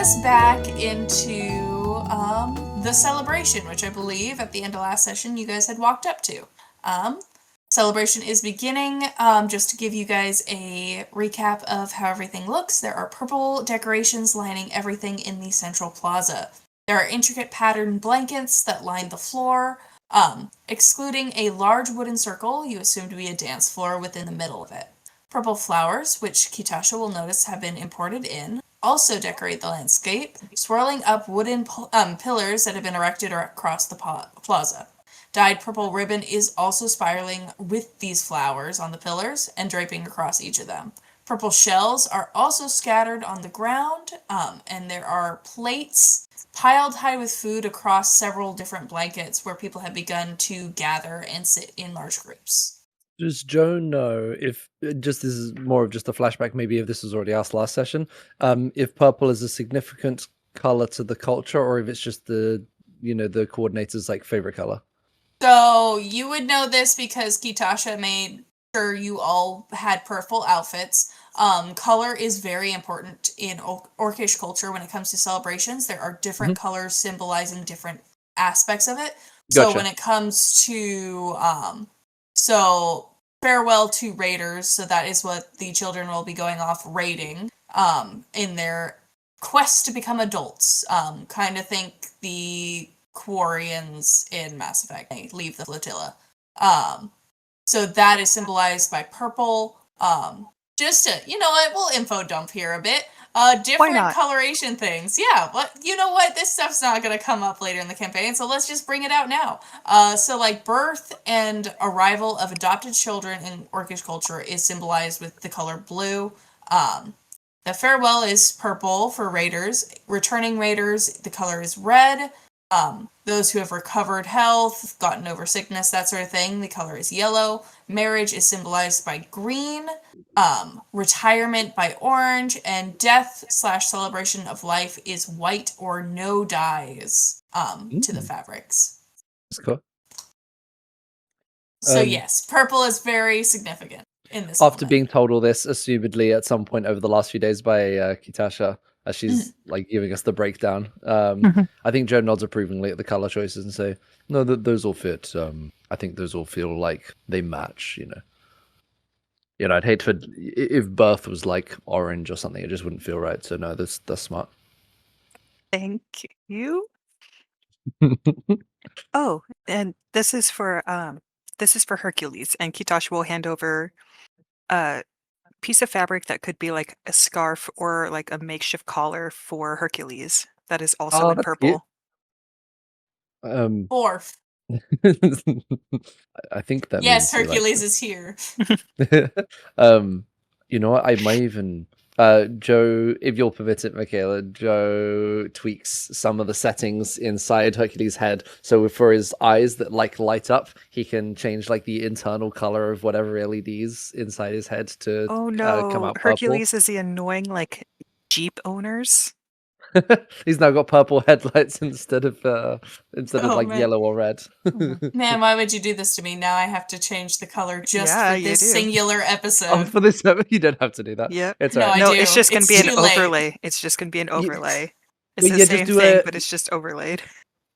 us back into the celebration, which I believe at the end of last session you guys had walked up to. Celebration is beginning. Just to give you guys a recap of how everything looks, there are purple decorations lining everything in the central plaza. There are intricate patterned blankets that line the floor, excluding a large wooden circle you assume to be a dance floor within the middle of it. Purple flowers, which Kitasha will notice have been imported in, also decorate the landscape, swirling up wooden pillars that have been erected across the plaza. Dyed purple ribbon is also spiraling with these flowers on the pillars and draping across each of them. Purple shells are also scattered on the ground, and there are plates piled high with food across several different blankets where people have begun to gather and sit in large groups. Does Joe know if just this is more of just a flashback, maybe if this was already asked last session, if purple is a significant color to the culture, or if it's just the coordinator's like favorite color? So you would know this because Kitasha made sure you all had purple outfits. Color is very important in Orcish culture when it comes to celebrations. There are different colors symbolizing different aspects of it. So when it comes to so farewell to raiders, so that is what the children will be going off raiding in their quest to become adults. Kind of think the Quarians in Mass Effect. They leave the flotilla. So that is symbolized by purple. Just to, you know what, we'll info dump here a bit. Different coloration things. Yeah, but you know what? This stuff's not going to come up later in the campaign, so let's just bring it out now. So like birth and arrival of adopted children in Orcish culture is symbolized with the color blue. The farewell is purple for raiders. Returning raiders, the color is red. Those who have recovered health, gotten over sickness, that sort of thing, the color is yellow. Marriage is symbolized by green. Retirement by orange, and death/celebration of life is white or no dyes to the fabrics. That's cool. So yes, purple is very significant in this After moment. being told all this, assumedly at some point over the last few days by Kitasha, as she's like giving us the breakdown, I think Joe nods approvingly at the color choices and say, "No, those all fit. I think those all feel like they match." I'd hate for if birth was like orange or something, it just wouldn't feel right. So no, that's smart. Thank you. Oh, and this is for Hercules, and Kitash will hand over a piece of fabric that could be like a scarf or like a makeshift collar for Hercules that is also in purple. Orf. I think that yes, Hercules is here. You know what? I might even Joe, if you'll permit it, Mikayla, Joe tweaks some of the settings inside Hercules' head. So for his eyes that like light up, he can change like the internal color of whatever LEDs inside his head to come out purple. Hercules is the annoying like Jeep owners. He's now got purple headlights instead of like yellow or red. Man, why would you do this to me? Now I have to change the color just for this singular episode. Oh, for this episode, you don't have to do that. Yeah, it's no, right. no, it's just gonna be an overlay. It's just gonna be an overlay. It's the same thing, but it's just overlaid.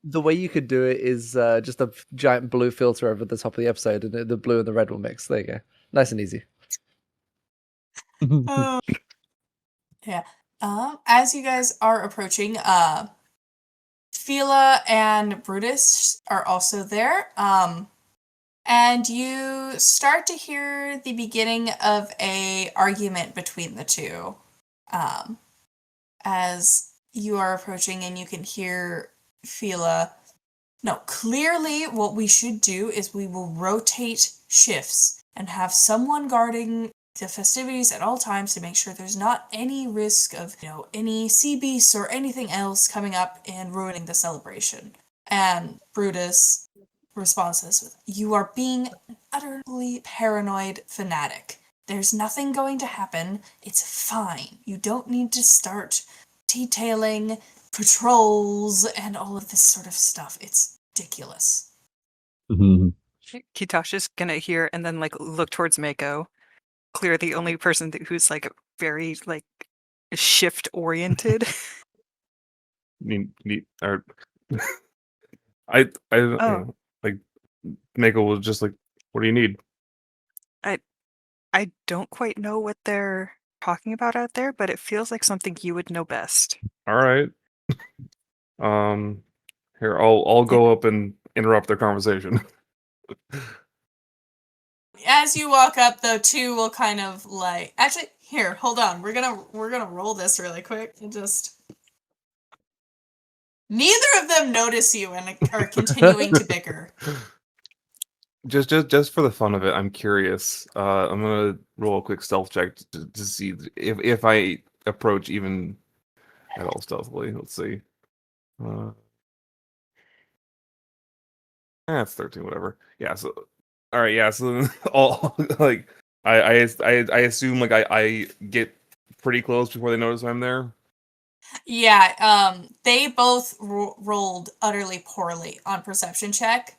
The way you could do it is just a giant blue filter over the top of the episode, and the blue and the red will mix. There you go, nice and easy. Yeah. As you guys are approaching, Fila and Brutus are also there. And you start to hear the beginning of a argument between the two. As you are approaching, and you can hear Fila. No, clearly what we should do is we will rotate shifts and have someone guarding the festivities at all times to make sure there's not any risk of, any sea beasts or anything else coming up and ruining the celebration. And Brutus responds to this with, "You are being an utterly paranoid fanatic. There's nothing going to happen. It's fine. You don't need to start detailing patrols and all of this sort of stuff. It's ridiculous." Kitasha's gonna hear and then like look towards Mako. Clearly the only person who's like very like shift oriented. or I don't Oh. know, like Mako was just like, what do you need? I don't quite know what they're talking about out there, but it feels like something you would know best. All right. Here I'll go up and interrupt their conversation. As you walk up, the two will kind of like. Actually, here, hold on. We're gonna roll this really quick and just. Neither of them notice you and are continuing to bicker. Just for the fun of it, I'm curious. I'm gonna roll a quick stealth check to see if I approach even at all stealthily. Let's see. It's 13, whatever. Yeah. So, all right. Yeah. So all like I assume like I get pretty close before they notice I'm there. Yeah. They both rolled utterly poorly on perception check.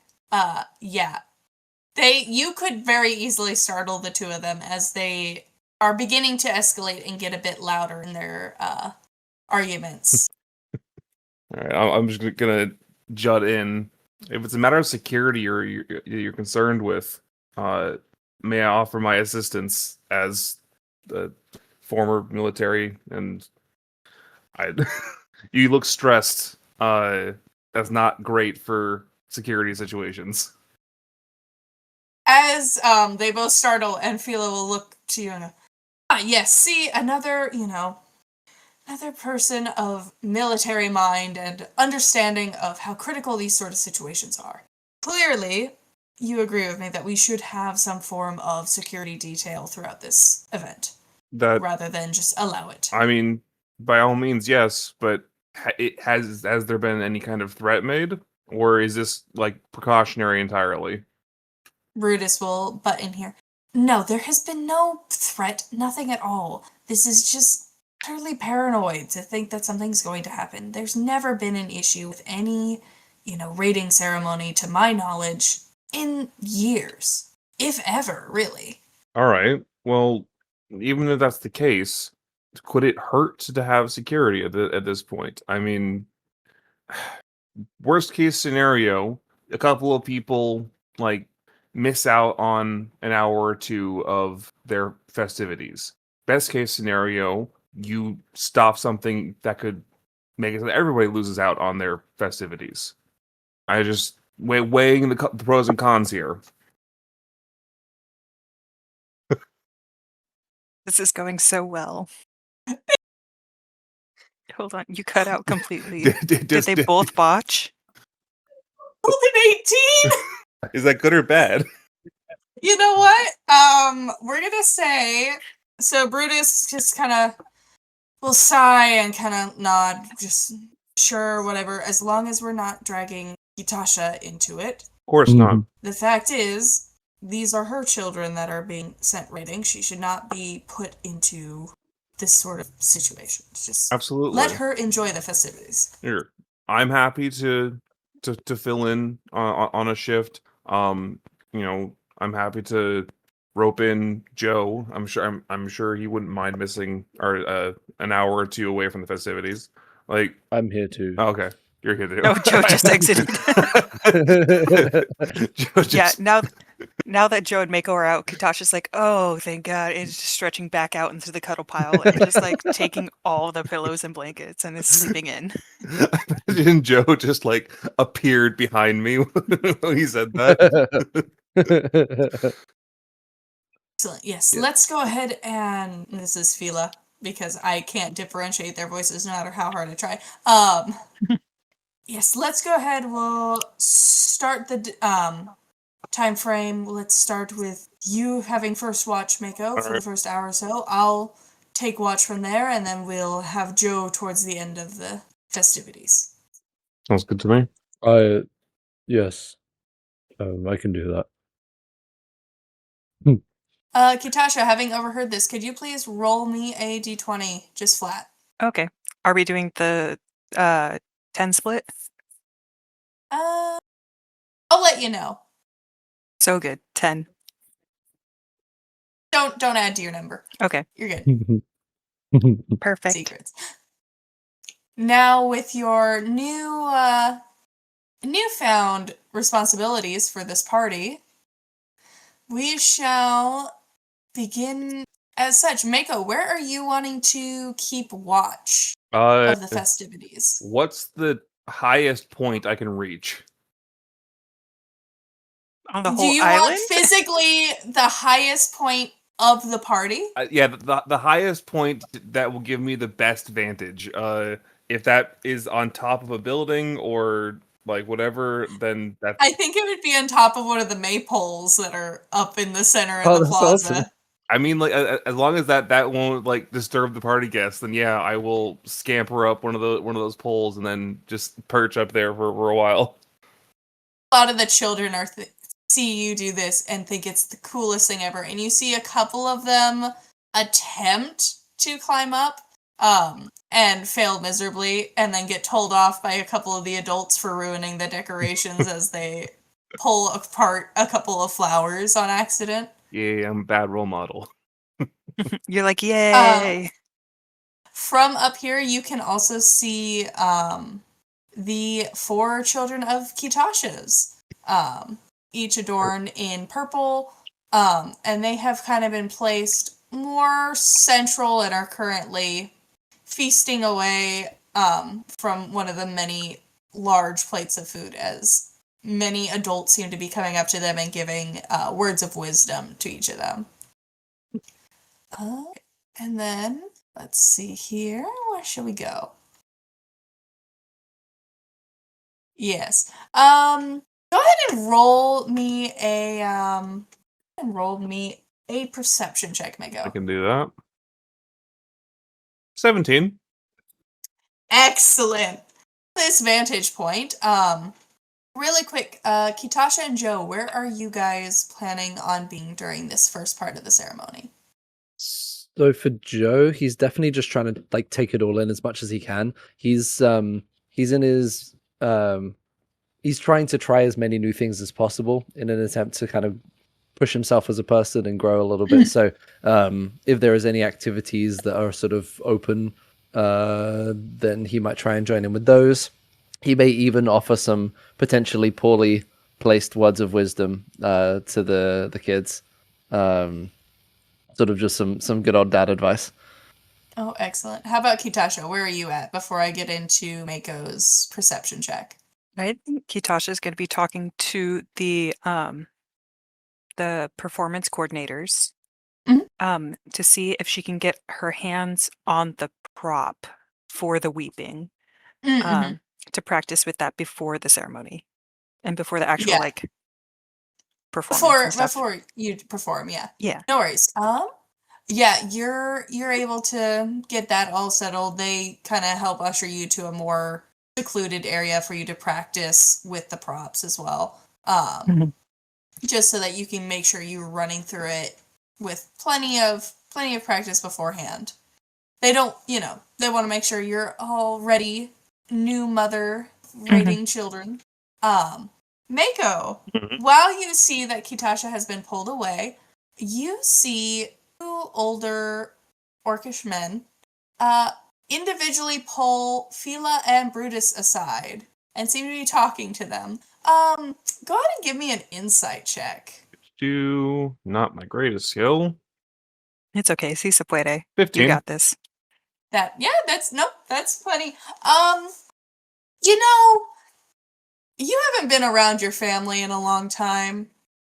Yeah. You could very easily startle the two of them as they are beginning to escalate and get a bit louder in their arguments. All right, I'm just gonna jut in. If it's a matter of security or you're concerned with, may I offer my assistance as the former military? And I, you look stressed. That's not great for security situations. As they both startle, and Phila will look to you and go, yes, see, another person of military mind and understanding of how critical these sort of situations are. Clearly, you agree with me that we should have some form of security detail throughout this event, rather than just allow it. I mean, by all means, yes, but has there been any kind of threat made, or is this like precautionary entirely? Brutus will butt in here. No, there has been no threat, nothing at all. This is just totally paranoid to think that something's going to happen. There's never been an issue with any, raiding ceremony, to my knowledge, in years. If ever, really. All right. Well, even if that's the case, could it hurt to have security at this point? I mean, worst case scenario, a couple of people like miss out on an hour or two of their festivities. Best case scenario, you stop something that could make it so that everybody loses out on their festivities. I just weighing the pros and cons here. This is going so well. Hold on, you cut out completely. Did they both botch? Rolled an 18! Is that good or bad? You know what? We're gonna say, so Brutus just kind of will sigh and kind of nod, just sure, whatever, as long as we're not dragging Kitasha into it. Of course not. The fact is, these are her children that are being sent raiding. She should not be put into this sort of situation. Just absolutely let her enjoy the festivities. Here, I'm happy to fill in on a shift. I'm happy to rope in Joe. I'm sure he wouldn't mind missing an hour or two away from the festivities. Like, I'm here too. Oh, okay, you're here too. No, Joe just exited. Yeah, now that Joe and Mako are out, Katasha's like, oh, thank God. And is just stretching back out into the cuddle pile and just like taking all the pillows and blankets and is sleeping in. Imagine Joe just like appeared behind me when he said that. Excellent. Yes, let's go ahead and this is Phila, because I can't differentiate their voices no matter how hard I try. Yes, let's go ahead. We'll start the time frame. Let's start with you having first watch, Mako, for the first hour or so. I'll take watch from there, and then we'll have Joe towards the end of the festivities. Sounds good to me. Yes. I can do that. Kitasha, having overheard this, could you please roll me a d20, just flat? Okay. Are we doing the 10 split? I'll let you know. So good. 10. Don't add to your number. Okay. You're good. Perfect. Secrets. Now with your newfound responsibilities for this party, we shall begin as such. Mako, where are you wanting to keep watch of the festivities? What's the highest point I can reach? On the Do whole you island? want physically the highest point of the party? Yeah, the highest point that will give me the best vantage. If that is on top of a building or like whatever, then that's I think it would be on top of one of the maypoles that are up in the center of Oh, the that's plaza. awesome. I mean, like as long as that won't like disturb the party guests, then yeah, I will scamper up one of those poles and then just perch up there for a while. A lot of the children are see you do this and think it's the coolest thing ever, and you see a couple of them attempt to climb up and fail miserably, and then get told off by a couple of the adults for ruining the decorations as they pull apart a couple of flowers on accident. Yeah, I'm a bad role model. You're like, yay! From up here, you can also see the 4 children of Kitashas, each adorned in purple, and they have kind of been placed more central and are currently feasting away from one of the many large plates of food, as many adults seem to be coming up to them and giving words of wisdom to each of them. And then, let's see here. Where shall we go? Yes. Go ahead and roll me a perception check, I Mego. can do that. 17. Excellent. This vantage point. Really quick, Kitasha and Joe, where are you guys planning on being during this first part of the ceremony? So for Joe, he's definitely just trying to like take it all in as much as he can. He's in his he's trying to try as many new things as possible in an attempt to kind of push himself as a person and grow a little bit. So if there is any activities that are sort of open, then he might try and join in with those. He may even offer some potentially poorly placed words of wisdom to the kids. Sort of just some good old dad advice. Oh, excellent. How about Kitasha? Where are you at before I get into Mako's perception check? I think Kitasha is going to be talking to the performance coordinators to see if she can get her hands on the prop for the weeping to practice with that before the ceremony and before the actual like performance and stuff. Before you perform, yeah. Yeah. No worries. Yeah, you're able to get that all settled. They kind of help usher you to a more secluded area for you to practice with the props as well. Just so that you can make sure you're running through it with plenty of practice beforehand. They don't, they want to make sure you're all ready, new mother raiding children. Mako, while you see that Kitasha has been pulled away, you see 2 older orcish men individually pull Fila and Brutus aside and seem to be talking to them. Go ahead and give me an insight check. Not my greatest skill. It's okay. Si se puede. 15. You got this. That's plenty. You haven't been around your family in a long time,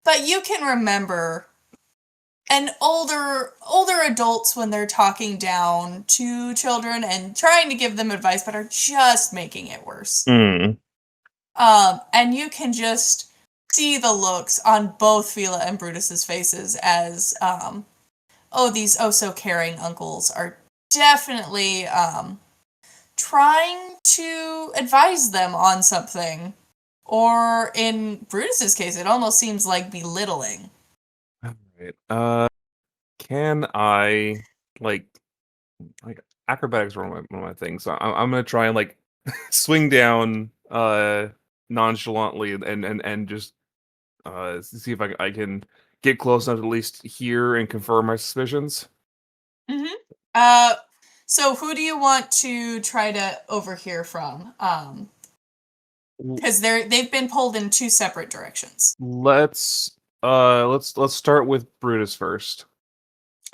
but you can remember and older adults when they're talking down to children and trying to give them advice but are just making it worse. And you can just see the looks on both Fila and Brutus's faces as these so caring uncles are definitely trying to advise them on something, or in Brutus's case it almost seems like belittling. Right. Can I like acrobatics are one of my things. So I'm gonna try and like swing down nonchalantly and just see if I can get close enough to at least hear and confirm my suspicions. So who do you want to try to overhear from? Because they've been pulled in two separate directions. Let's start with Brutus first.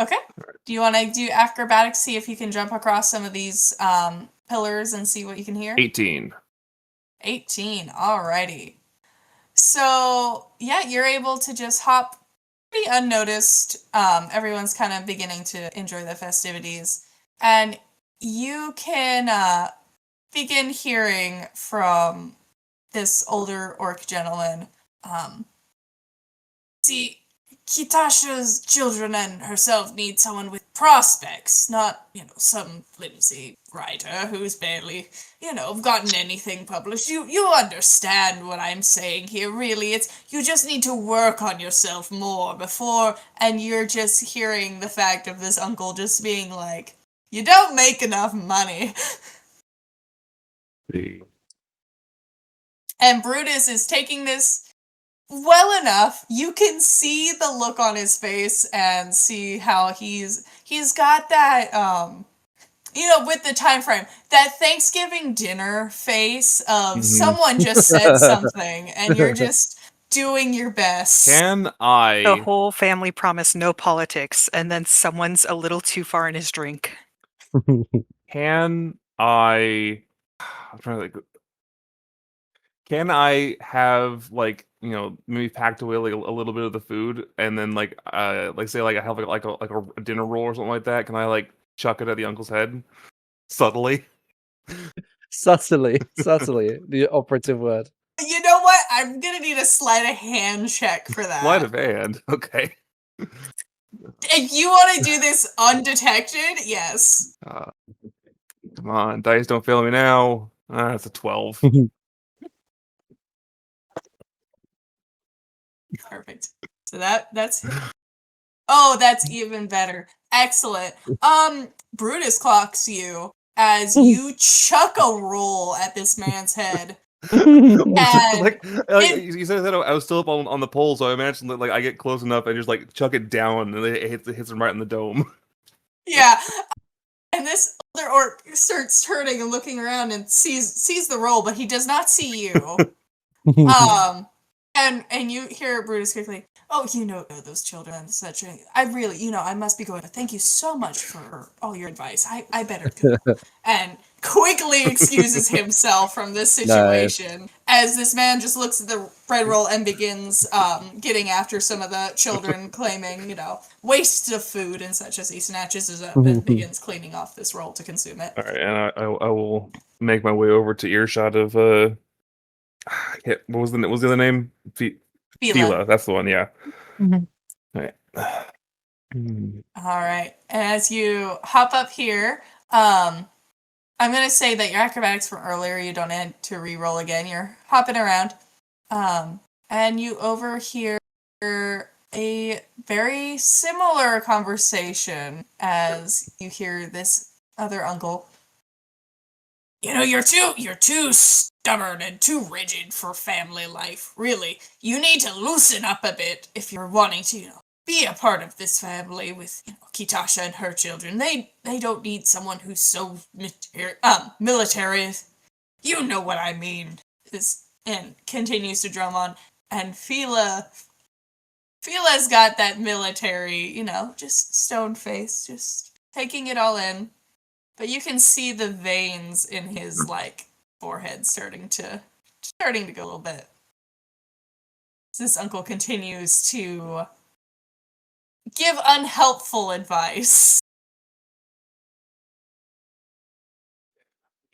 Okay. Do you want to do acrobatics, see if you can jump across some of these pillars and see what you can hear? 18. 18. Alrighty. So, yeah, you're able to just hop pretty unnoticed. Everyone's kind of beginning to enjoy the festivities. And you can begin hearing from this older orc gentleman. See, Kitasha's children and herself need someone with prospects, not, some flimsy writer who's barely, gotten anything published. You understand what I'm saying here, really. You just need to work on yourself more before, and you're just hearing the fact of this uncle just being like, you don't make enough money. And Brutus is taking this well enough. You can see the look on his face and see how he's got that with the time frame, that Thanksgiving dinner face of someone just said something and you're just doing your best. Can The I whole family promised no politics, and then someone's a little too far in his drink. I'm trying to think. Can I have maybe packed away like a little bit of the food and then say I have a dinner roll or something like that? Can I chuck it at the uncle's head subtly? Subtly, the operative word. You know what? I'm gonna need a sleight of hand check for that. Sleight of hand. Okay. If you want to do this undetected, yes. Come on, dice don't fail me now. That's a 12. Perfect. So that's oh, that's even better. Excellent. Brutus clocks you as you chuck a roll at this man's head. And you said that I was still up on the pole, so I imagine that I get close enough and just chuck it down, and it hits him right in the dome. Yeah. And this other orc starts turning and looking around and sees the roll, but he does not see you. And you hear Brutus quickly, oh, those children and such. I really, I must be going, but thank you so much for all your advice. I better go. And quickly excuses himself from this situation as this man just looks at the bread roll and begins getting after some of the children, claiming, waste of food and such, as he snatches it up and begins cleaning off this roll to consume it. All right, and I will make my way over to earshot of what was the other name? Fila. That's the one. Yeah. Mm-hmm. All right. All right. As you hop up here, I'm gonna say that your acrobatics from earlier, you don't need to re-roll again. You're hopping around, and you overhear a very similar conversation as you hear this other uncle. You're too stubborn and too rigid for family life. Really, you need to loosen up a bit if you're wanting to, be a part of this family with Kitasha and her children. They don't need someone who's so military. You know what I mean. And continues to drum on. And Fila's got that military, just stone face, just taking it all in. But you can see the veins in his forehead starting to go a little bit. This uncle continues to give unhelpful advice.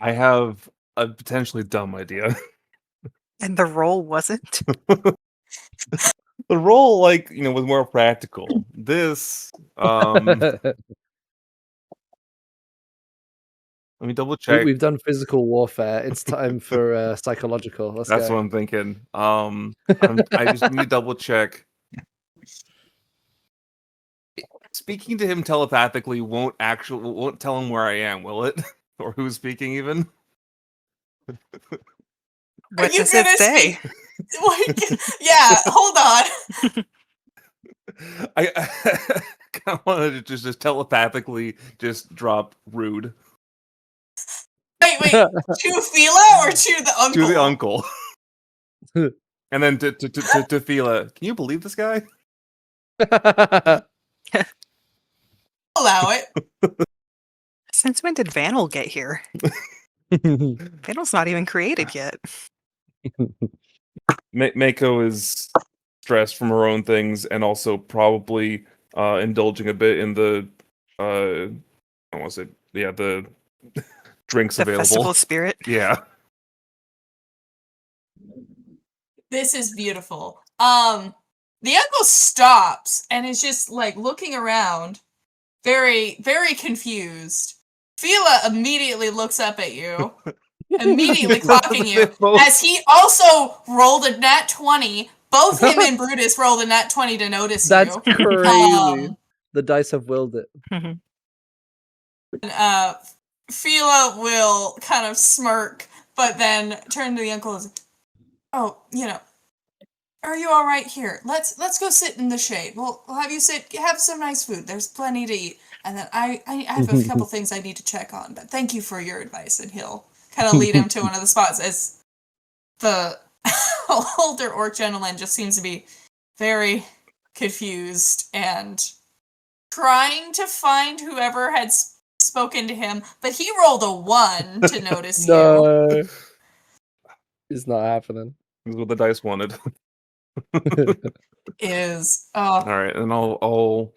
I have a potentially dumb idea. And the roll wasn't? The roll, was more practical. This, let me double check. We've done physical warfare. It's time for psychological. That's what I'm thinking. I just need to double check. Speaking to him telepathically won't tell him where I am, will it? Or who's speaking even? What does it say? Yeah, hold on. I wanted to just telepathically just drop rude Wait, to Fila or to the uncle? to the uncle. And then to Fila, can you believe this guy? Allow it. Since when did Vanel get here? Vanel's not even created yet. Mako is stressed from her own things and also probably indulging a bit in the I want to say the drinks The available. festival spirit. Yeah. This is beautiful. The uncle stops and is just like looking around, very, very confused. Fila immediately looks up at you, immediately clocking you, as he also rolled a nat 20. Both him and Brutus rolled a nat 20 to notice That's you. crazy. The dice have willed it. And, Fila will kind of smirk, but then turn to the uncle and say, "Oh, are you all right here? Let's go sit in the shade. We'll have you have some nice food. There's plenty to eat. And then I have a couple things I need to check on, but thank you for your advice." And he'll kind of lead him to one of the spots as the older orc gentleman just seems to be very confused and trying to find whoever had spoken to him, but he rolled a 1 to notice you. No. It's not happening. This is what the dice wanted. All right, and I'll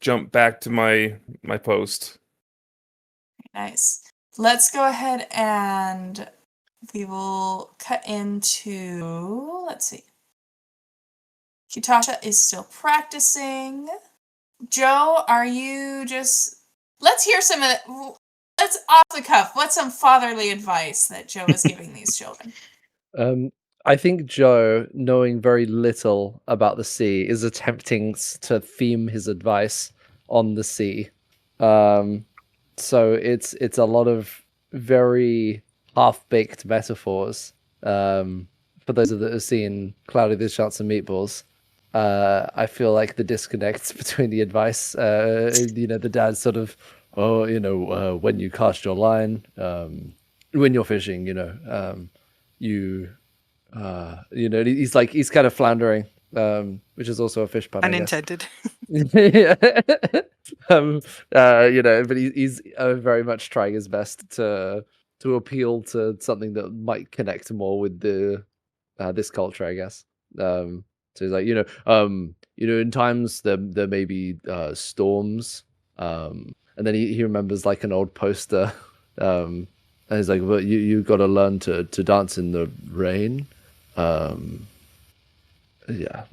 jump back to my post. Nice. Let's go ahead and we will cut into, let's see. Kitasha is still practicing. Joe, are you let's hear some of it. Let's off the cuff. What's some fatherly advice that Joe is giving these children? I think Joe, knowing very little about the sea, is attempting to theme his advice on the sea. So it's a lot of very half-baked metaphors. For those that have seen Cloudy with Chance and Meatballs, I feel like the disconnect between the advice, the dad sort of, when you cast your line, when you're fishing, he's kind of floundering, which is also a fish pun. Unintended. But he's very much trying his best to appeal to something that might connect more with this culture, I guess. So he's like, in times there may be storms, and then he remembers like an old poster, and he's like, "But you got to learn to dance in the rain." Yeah.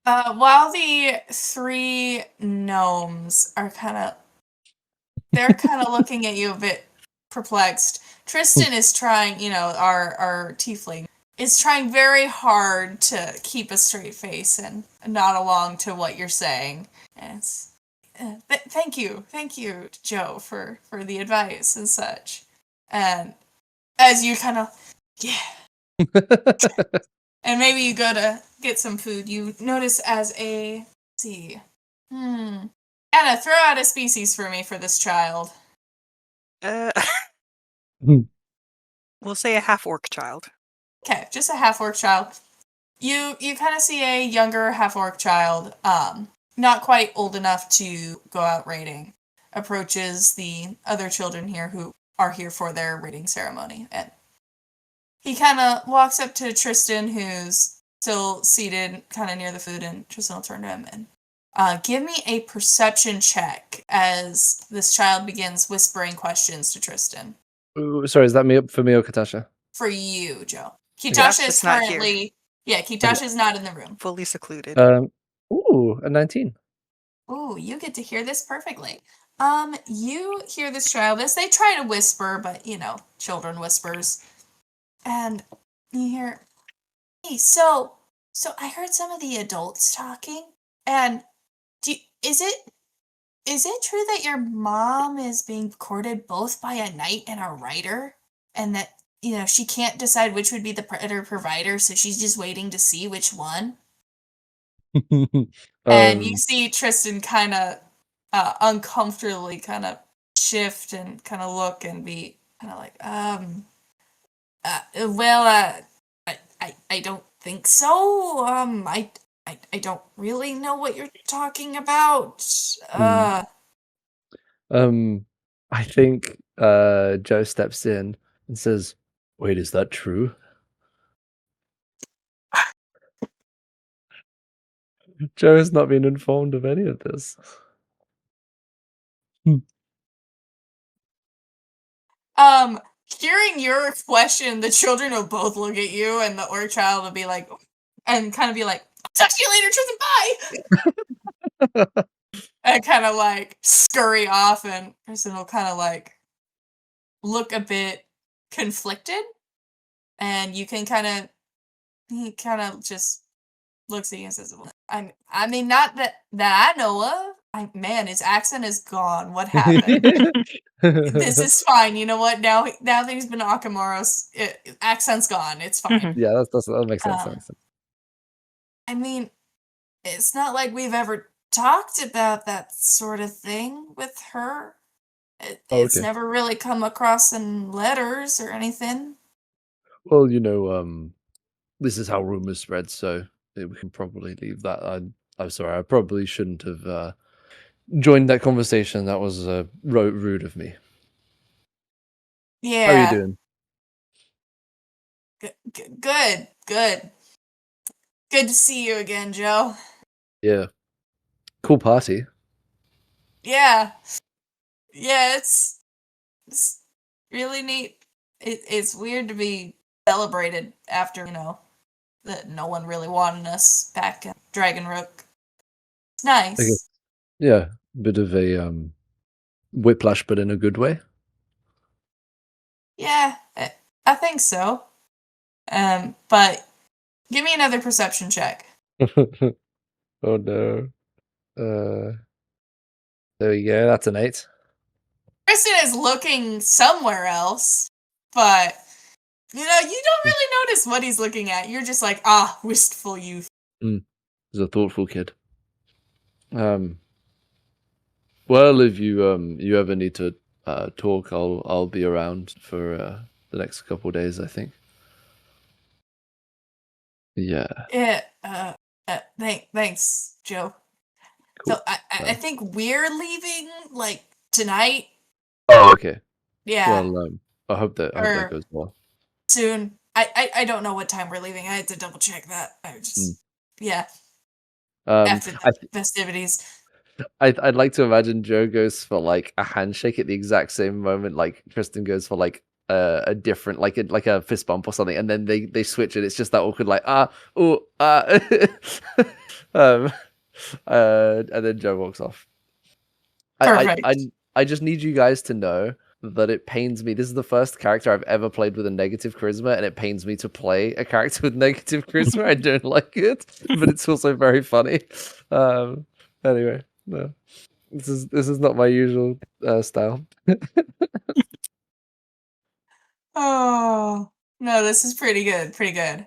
While the 3 gnomes are they're kind of looking at you a bit perplexed. Tristan is trying, our tiefling is trying very hard to keep a straight face and nod along to what you're saying. And it's, thank you, Joe, for the advice and such. And as you kind of, and maybe you go to get some food, you notice let's see. Anna, throw out a species for me for this child. We'll say a half-orc child. Okay, just a half-orc child. You kind of see a younger half-orc child, not quite old enough to go out raiding, approaches the other children here who are here for their raiding ceremony. And he kind of walks up to Tristan, who's still seated kind of near the food, and Tristan will turn to him and give me a perception check as this child begins whispering questions to Tristan. Ooh, sorry, is that for me or Katasha? For you, Joe. Kitasha is currently... Yeah, Kitasha is not in the room. Fully secluded. Ooh, a 19. Ooh, you get to hear this perfectly. You hear this child as they try to whisper, but, children whispers. And you hear, "Hey, so I heard some of the adults talking, and is it true that your mom is being courted both by a knight and a rider, and that she can't decide which would be the predator provider, so she's just waiting to see which one?" And you Um, see Tristan kind of uncomfortably kind of shift and kind of look and be kind of like, well, I don't think so. I don't really know what you're talking about. mm, I think Joe steps in and says, "Wait, is that true?" Joe has not been informed of any of this. Hearing your question, the children will both look at you, and the orc child will be like, and kind of be like, "Talk to you later, Tristan. Bye." And kind of like scurry off, and Tristan will kind of like look a bit conflicted, and you can he kind of just looks at you and says, "Well, I mean, not that I know of. Man, his accent is gone. What happened? This is fine. You know what? Now that he's been Akamoros, accent's gone. It's fine." Mhm. Yeah, that makes sense. That Um, makes sense. I mean, it's not like we've ever talked about that sort of thing with her. Oh, It's okay. never really come across in letters or anything. Well, this is how rumors spread, so we can probably leave that. I'm sorry, I probably shouldn't have joined that conversation. That was rude of me. How are you Yeah, doing? good, good. Good to see you again, Joe. Yeah, cool party. Yeah, yeah, it's really neat. It's weird to be celebrated after, that no one really wanted us back in Dragon Rook. It's I guess, nice. yeah, bit of a whiplash, but in a good way. Yeah, I think so. But give me another perception check. Oh no. There we go. That's an 8. Kristen is looking somewhere else, but you don't really notice what he's looking at. You're just like, wistful youth. He's a thoughtful kid. Well, if you ever need to talk, I'll be around for the next couple days, I think. Yeah, Yeah. Thanks, Joe. cool. So I think we're leaving like tonight. Oh, okay. Yeah, Well, I hope that or goes well. soon. I don't know what time we're leaving. I had to double check that. Yeah, after the I festivities. I'd like to imagine Joe goes for like a handshake at the exact same moment, like Tristan goes for like a different like a fist bump or something, and then they switch and it's just that awkward like um and then Joe walks off. Perfect. I just need you guys to know that it pains me. This is the first character I've ever played with a negative charisma, and it pains me to play a character with negative charisma. I don't like it, but it's also very funny. Anyway, no, this is not my usual style. Oh no, this is pretty good. Pretty good.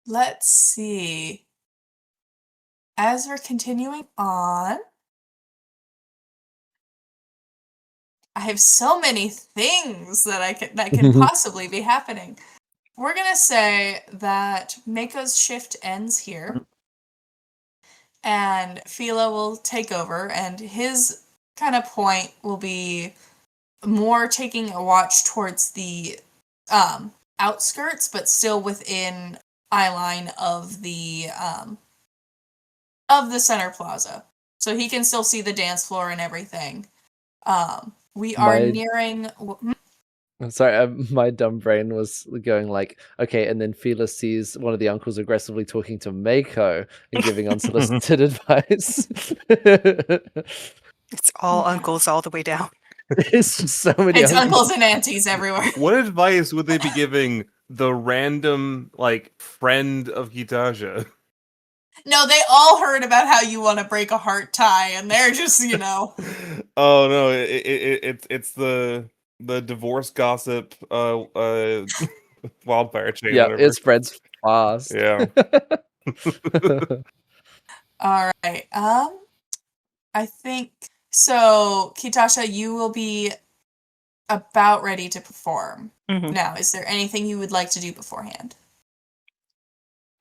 Let's see. As we're continuing on, I have so many things that can possibly be happening. We're gonna say that Mako's shift ends here, and Phila will take over, and his kind of point will be more taking a watch towards the outskirts, but still within eye line of the center plaza, so he can still see the dance floor and everything. We are My nearing. I'm sorry, my dumb brain was going like, okay, and then Fila sees one of the uncles aggressively talking to Mako and giving unsolicited advice. It's all Yeah. uncles all the way down. It's just so many It's uncles and aunties everywhere. What advice would they be giving the random friend of Kitasha? No, they all heard about how you want to break a heart tie, and they're just, Oh no, it's the divorce gossip wildfire chain, Yeah, whatever. it spreads fast. Yeah. All right. I think so. Kitasha, you will be about ready to perform. Mhm. Now, is there anything you would like to do beforehand?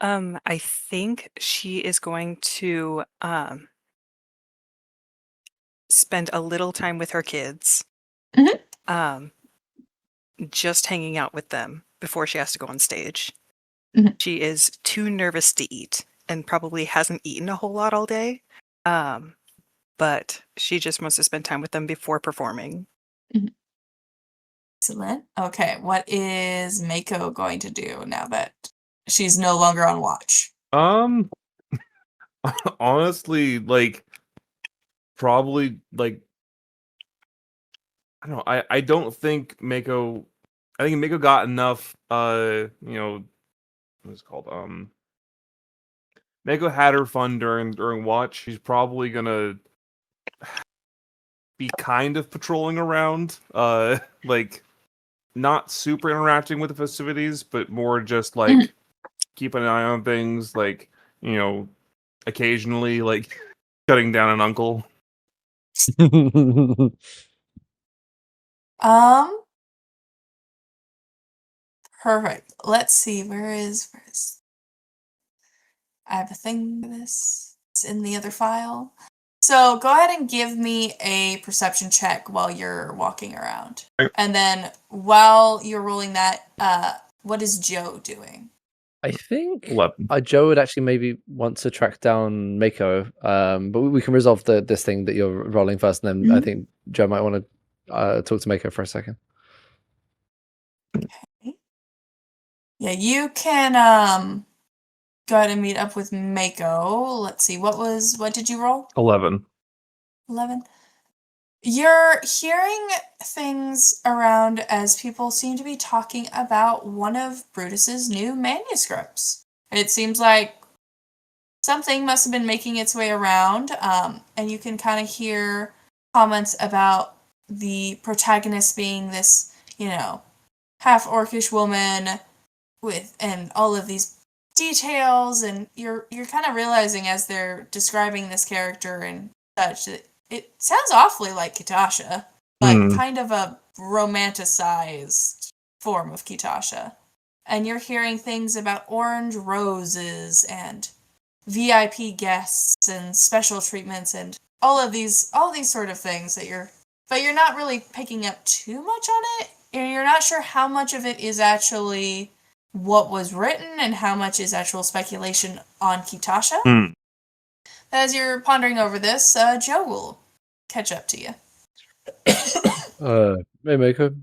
I think she is going to spend a little time with her kids, Mhm. just hanging out with them before she has to go on stage. Mhm. She is too nervous to eat and probably hasn't eaten a whole lot all day. But she just wants to spend time with them before performing. Excellent. Okay, what is Mako going to do now that she's no longer on watch? Honestly, like probably like I don't know. I don't think Mako. I think Mako got enough. What's it called? Mako had her fun during watch. She's probably gonna be kind of patrolling around. Like not super interacting with the festivities, but more just like keeping an eye on things. Like occasionally like shutting down an uncle. Um, Perfect. Let's see. Where is I have a thing for this. It's in the other file. So go ahead and give me a perception check while you're walking around. Okay. And then while you're rolling that, what is Joe doing? I think 11. Joe would actually maybe want to track down Mako, but we can resolve this thing that you're rolling first, and then I think Joe might want to talk to Mako for a second. Okay. Yeah, you can go ahead and meet up with Mako. Let's see, what did you roll? 11. 11. You're hearing things around as people seem to be talking about one of Brutus's new manuscripts. It seems like something must have been making its way around, and you can kind of hear comments about the protagonist being this, half orcish woman and all of these details, and you're kind of realizing as they're describing this character and such that it sounds awfully like Kitasha, but kind of a romanticized form of Kitasha. And you're hearing things about orange roses and VIP guests and special treatments and all these sort of things but you're not really picking up too much on it. And you're not sure how much of it is actually what was written and how much is actual speculation on Kitasha. As you're pondering over this, Joe will catch up to you. Hey Mako,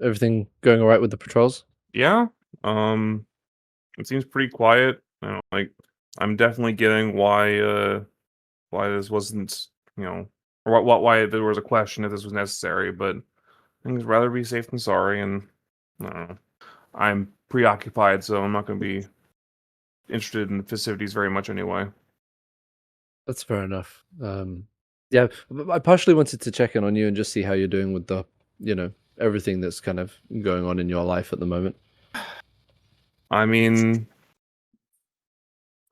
everything going all right with the patrols? Yeah. It seems pretty quiet. I don't know, like I'm definitely getting why this wasn't, or why there was a question if this was necessary, but I think it's rather be safe than sorry, and I don't know. I'm preoccupied, so I'm not going to be interested in the festivities very much anyway. That's fair enough. Yeah, I partially wanted to check in on you and just see how you're doing with the, everything that's kind of going on in your life at the moment. I mean,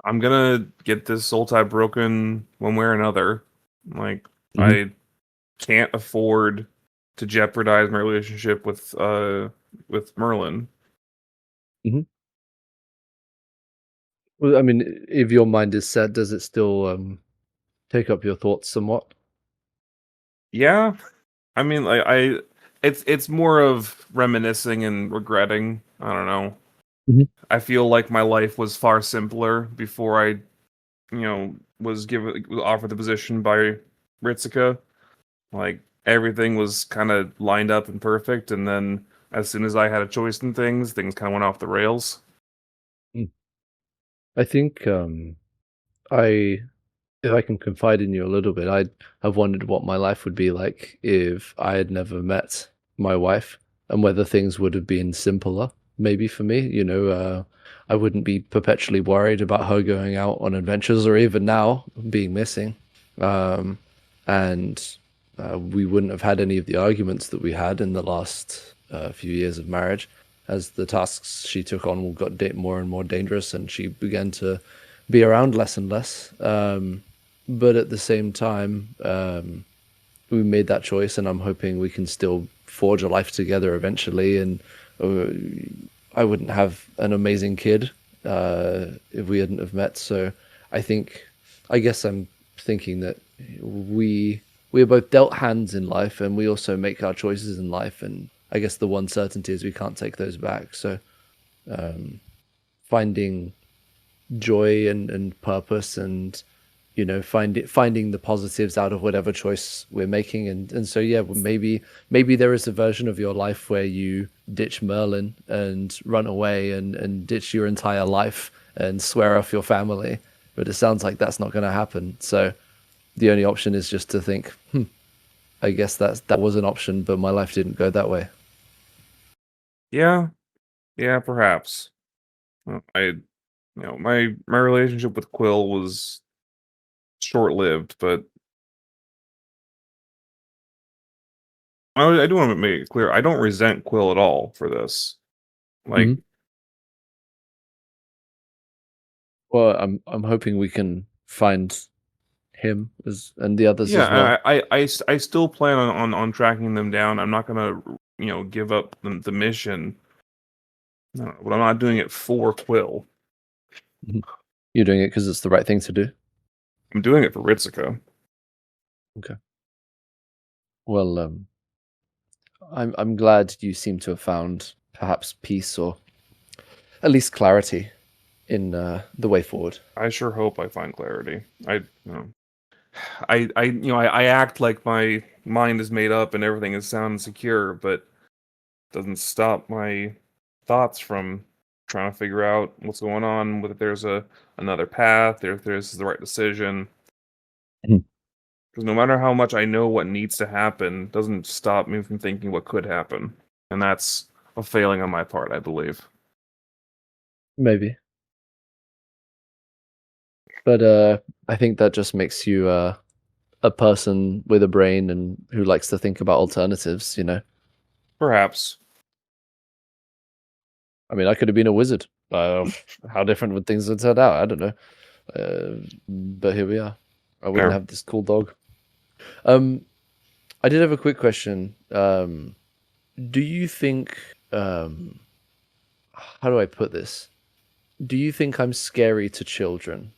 I'm gonna get this soul tie broken one way or another. Like, I can't afford to jeopardize my relationship with Merlin. Well, I mean, if your mind is set, does it still take up your thoughts somewhat? Yeah, I mean, it's more of reminiscing and regretting. I don't know. I feel like my life was far simpler before I, was offered the position by Ritsuka. Like everything was kind of lined up and perfect, and then as soon as I had a choice in things kind of went off the rails. I think if I can confide in you a little bit, I have wondered what my life would be like if I had never met my wife, and whether things would have been simpler, maybe for me. I wouldn't be perpetually worried about her going out on adventures, or even now being missing. And we wouldn't have had any of the arguments that we had in the last few years of marriage, as the tasks she took on got more and more dangerous, and she began to be around less and less. But at the same time, we made that choice, and I'm hoping we can still forge a life together eventually. And I wouldn't have an amazing kid if we hadn't have met. So I guess I'm thinking that we are both dealt hands in life, and we also make our choices in life. And I guess the one certainty is we can't take those back. So finding joy and purpose, and finding the positives out of whatever choice we're making, and so yeah, maybe there is a version of your life where you ditch Merlin and run away and ditch your entire life and swear off your family, but it sounds like that's not going to happen. So the only option is just to think, I guess that was an option, but my life didn't go that way. Yeah, perhaps. My relationship with Quill was short-lived, but I do want to make it clear, I don't resent Quill at all for this. Like, Well, I'm hoping we can find him and the others as well. I still plan on tracking them down. I'm not gonna give up the mission. No, but I'm not doing it for Quill. You're doing it because it's the right thing to do. I'm doing it for Ritsuko. Okay. Well, I'm glad you seem to have found perhaps peace, or at least clarity in the way forward. I sure hope I find clarity. I act like my mind is made up and everything is sound and secure, but it doesn't stop my thoughts from trying to figure out what's going on, whether there's another path, if there's the right decision. Because no matter how much I know what needs to happen, it doesn't stop me from thinking what could happen. And that's a failing on my part, I believe. Maybe. But I think that just makes you a person with a brain and who likes to think about alternatives, Perhaps. I mean, I could have been a wizard. How different would things have turned out? I don't know. But here we are. I wouldn't have this cool dog. I did have a quick question. Do you think, how do I put this? Do you think I'm scary to children?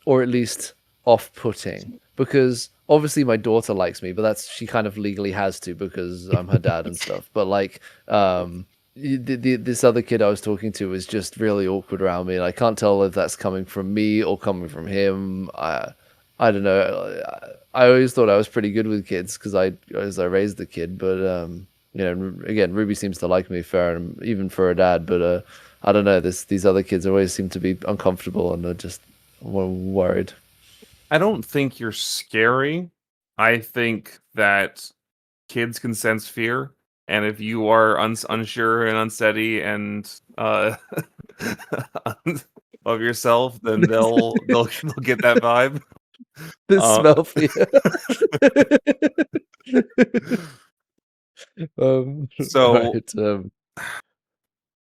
Or at least off-putting? Because obviously my daughter likes me, but she kind of legally has to because I'm her dad and stuff. But like, this other kid I was talking to was just really awkward around me, and I can't tell if that's coming from me or coming from him. I don't know. I always thought I was pretty good with kids because I raised the kid, but again, Ruby seems to like me fair, and even for her dad. But I don't know. These other kids always seem to be uncomfortable and are just worried. I don't think you're scary. I think that kids can sense fear, and if you are unsure and unsteady and of yourself, then they'll get that vibe. The smell fear. So right,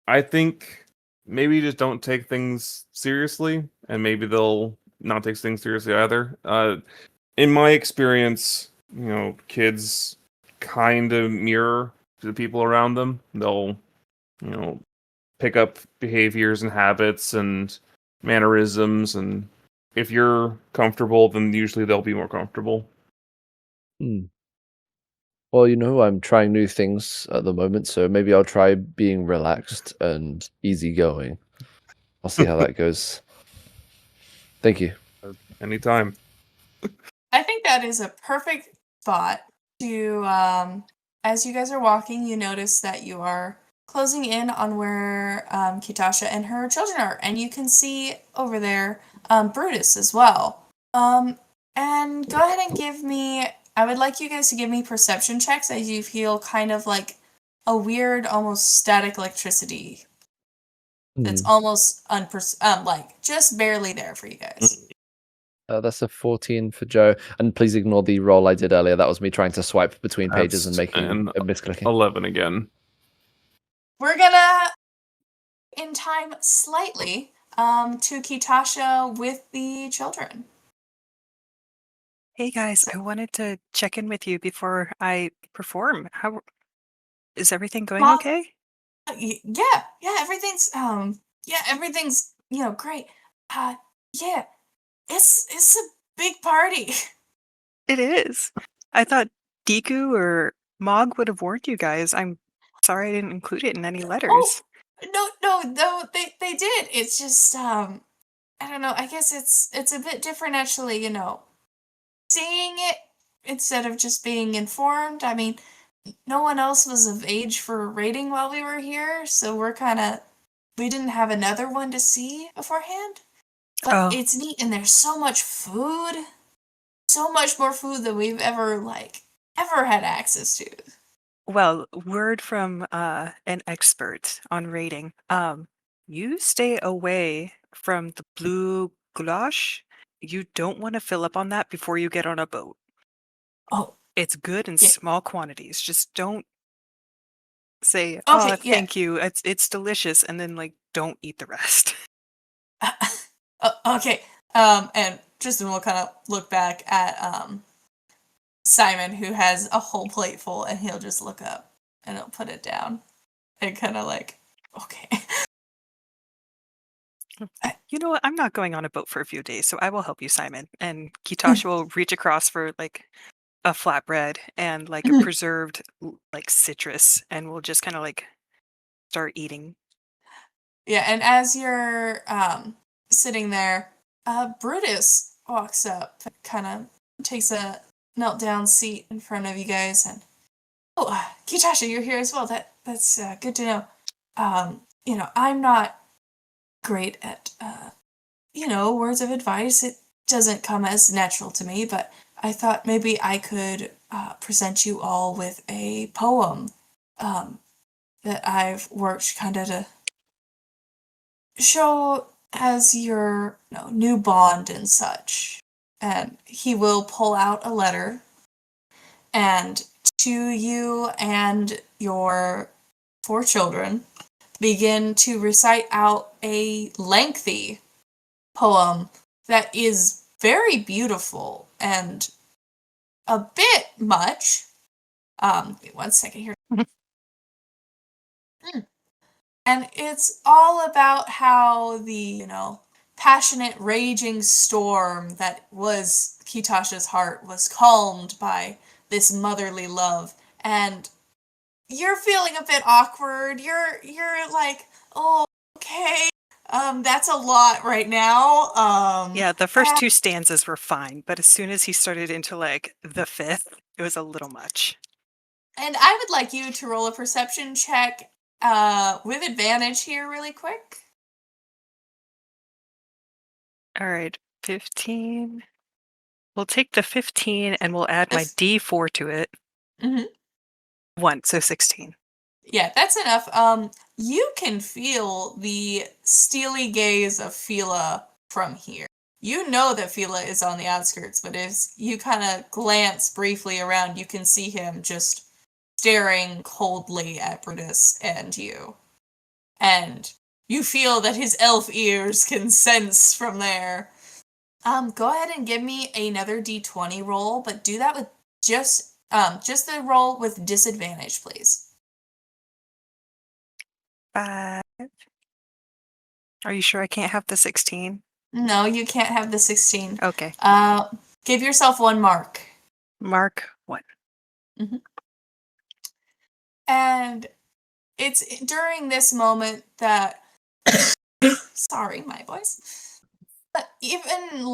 I think maybe just don't take things seriously, and maybe they'll not take things seriously either. In my experience, kids kind of mirror the people around them. They'll, pick up behaviors and habits and mannerisms, and if you're comfortable, then usually they'll be more comfortable. Well, I'm trying new things at the moment, so maybe I'll try being relaxed and easygoing. I'll see how that goes. Thank you. Anytime. I think that is a perfect spot to, as you guys are walking, you notice that you are closing in on where Kitasha and her children are, and you can see over there Brutus as well. And go ahead and I would like you guys to give me perception checks as you feel kind of like a weird, almost static electricity that's almost like just barely there for you guys. That's a 14 for Joe, and please ignore the roll I did earlier. That was me trying to swipe between pages and making a misclicking. 11 again. We're gonna, in time slightly, to Kitasha with the children. Hey guys, I wanted to check in with you before I perform. How is everything going Mom? okay? Yeah, everything's great. Yeah, it's a big party. It is. I thought Deku or Mog would have warned you guys. I'm sorry I didn't include it in any letters. No, they did. It's just I don't know. I guess it's a bit different actually. Seeing it instead of just being informed. I mean, no one else was of age for a rating while we were here, so we didn't have another one to see beforehand. But Oh. it's neat, and there's so much food, so much more food than we've ever had access to. Well, word from an expert on rating. You stay away from the blue goulash. You don't want to fill up on that before you get on a boat. Oh, It's good in Yeah. small quantities. Just don't say, Okay, "Oh, yeah. thank you. It's delicious," and then don't eat the rest. Okay. And Tristan will kind of look back at Simon, who has a whole plate full, and he'll just look up and he'll put it down and kind of okay. You know what? I'm not going on a boat for a few days, so I will help you, Simon. And Kitasha will reach across for a flatbread and a preserved citrus, and we'll just kind of start eating. Yeah, and as you're sitting there, Brutus walks up, kind of takes a knelt down seat in front of you guys, and Kitasha, you're here as well. That's good to know. I'm not great at words of advice. It doesn't come as natural to me, but I thought maybe I could present you all with a poem that I've worked kind of to show as your new bond and such. And he will pull out a letter, and to you and your 4 children begin to recite out a lengthy poem that is very beautiful and a bit much. Wait 1 second here. And it's all about how the, passionate, raging storm that was Kitasha's heart was calmed by this motherly love. And you're feeling a bit awkward. You're like, oh, okay. That's a lot right now. Yeah, the first 2 stanzas were fine, but as soon as he started into the 5th, it was a little much. And I would like you to roll a perception check with advantage here really quick. All right, 15. We'll take the 15 and we'll add my D4 to it. Mm-hmm. 1, so 16. Yeah, that's enough. You can feel the steely gaze of Fila from here. You know that Fila is on the outskirts, but as you kind of glance briefly around, you can see him just staring coldly at Brutus and you. And you feel that his elf ears can sense from there. Go ahead and give me another D20 roll, but do that with just the roll with disadvantage, please. 5. Are you sure I can't have the 16? No, you can't have the 16. Okay. Give yourself 1 mark. Mark 1. Mm-hmm. And it's during this moment that sorry, my voice. But even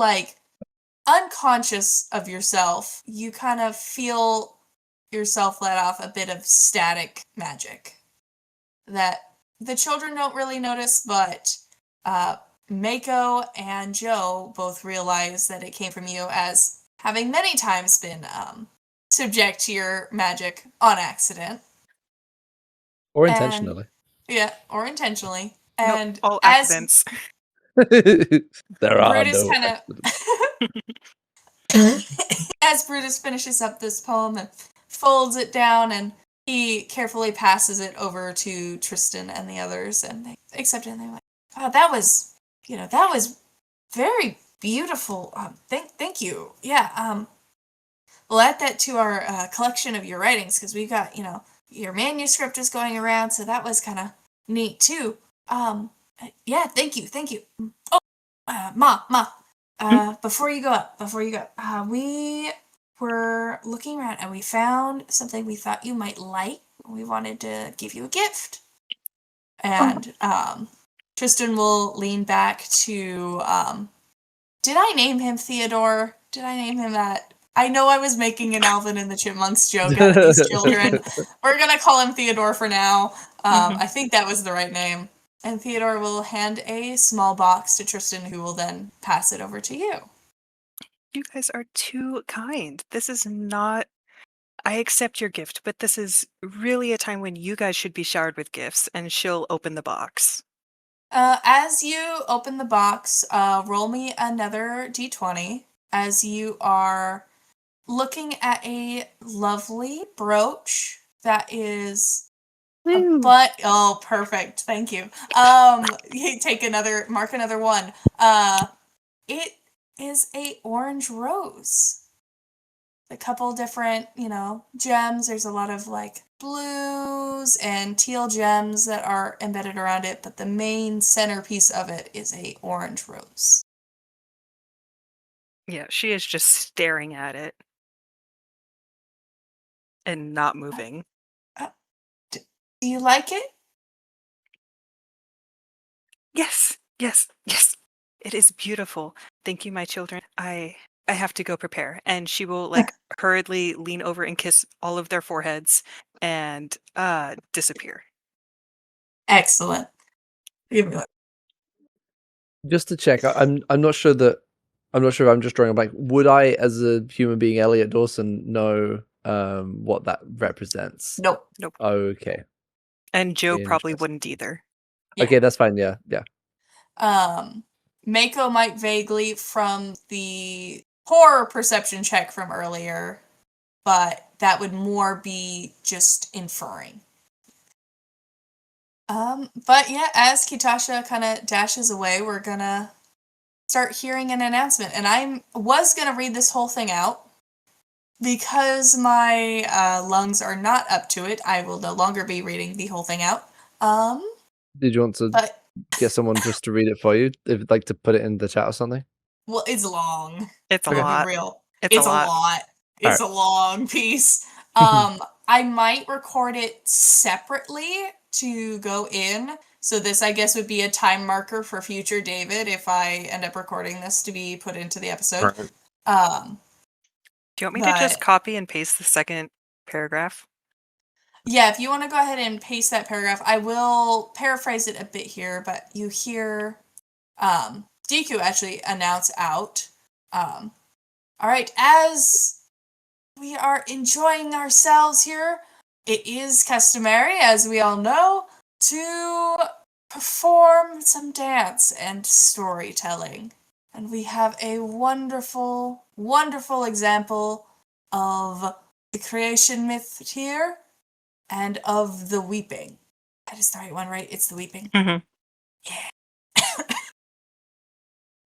unconscious of yourself, you kind of feel yourself let off a bit of static magic that the children don't really notice, but Mako and Joe both realize that it came from you, as having many times been subject to your magic on accident. Or intentionally. Or intentionally. Nope, And all accidents. There are Brutus no kind accidents. as Brutus finishes up this poem and folds it down, and he carefully passes it over to Tristan and the others, and they accept it, and they're like, "Oh, that was that was very beautiful. Thank you. Yeah. We'll add that to our collection of your writings because we got, your manuscript is going around, so that was kind of neat too. Yeah, thank you. Oh, Ma, before you go, we were looking around and we found something we thought you might like. We wanted to give you a gift. And Tristan will lean back to, did I name him Theodore? Did I name him that? I know I was making an Alvin and the Chipmunks joke out of these children. We're going to call him Theodore for now. I think that was the right name. And Theodore will hand a small box to Tristan, who will then pass it over to you. You guys are too kind. This is not. I accept your gift, but this is really a time when you guys should be showered with gifts, and she'll open the box. As you open the box, roll me another d20 as you are looking at a lovely brooch that is oh, perfect. Thank you. Mark another one. It is a orange rose. A couple different, gems. There's a lot of like blues and teal gems that are embedded around it, but the main centerpiece of it is a orange rose. Yeah, she is just staring at it and not moving. Do you like it? Yes. It is beautiful. Thank you, my children. I have to go prepare. And she will like hurriedly lean over and kiss all of their foreheads and disappear. Excellent. Give me one. Just to check, I'm not sure if I'm just drawing a blank. Would I, as a human being, Eliot Dawson, know what that represents? Nope. Okay. And Joe probably Interesting. wouldn't either. Yeah. Okay, that's fine. Yeah. Mako might vaguely from the horror perception check from earlier, but that would more be just inferring. But yeah, as Kitasha kind of dashes away, we're gonna start hearing an announcement. And I was gonna read this whole thing out. Because my lungs are not up to it, I will no longer be reading the whole thing out. Did you want to get someone just to read it for you? If like to put it in the chat or something? Well, it's long. It's a To lot. be real. It's a lot. It's a long piece. I might record it separately to go in. So this, I guess, would be a time marker for future David if I end up recording this to be put into the episode. Right. Do you want me to just copy and paste the second paragraph? Yeah, if you want to go ahead and paste that paragraph, I will paraphrase it a bit here, but you hear DQ actually announce out. All right, as we are enjoying ourselves here, it is customary, as we all know, to perform some dance and storytelling. And we have a wonderful, wonderful example of the creation myth here and of the weeping. That is the right one, right? It's the weeping. Mm-hmm. Yeah.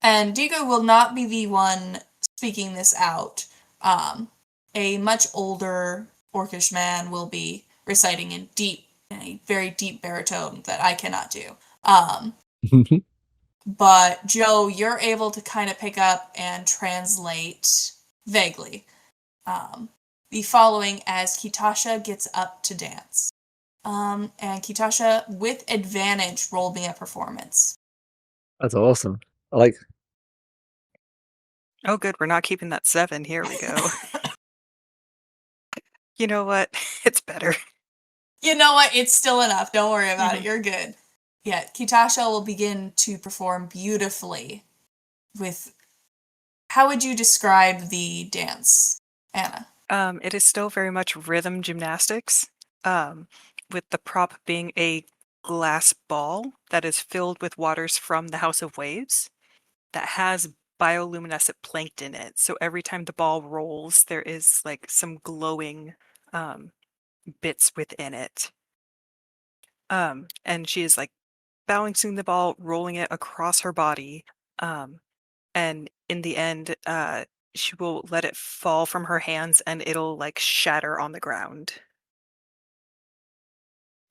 And Digo will not be the one speaking this out. A much older orcish man will be reciting in a very deep baritone that I cannot do. But Joe, you're able to kind of pick up and translate vaguely the following as Kitasha gets up to dance. And Kitasha, with advantage, roll me a performance. That's awesome. I like. Oh, good. We're not keeping that 7. Here we go. You know what? It's better. You know what? It's still enough. Don't worry about it. You're good. Yeah, Kitasha will begin to perform beautifully with... How would you describe the dance, Anna? It is still very much rhythm gymnastics, with the prop being a glass ball that is filled with waters from the House of Waves that has bioluminescent plankton in it. So every time the ball rolls, there is like some glowing bits within it. And she is like balancing the ball, rolling it across her body, and in the end, she will let it fall from her hands, and it'll like shatter on the ground.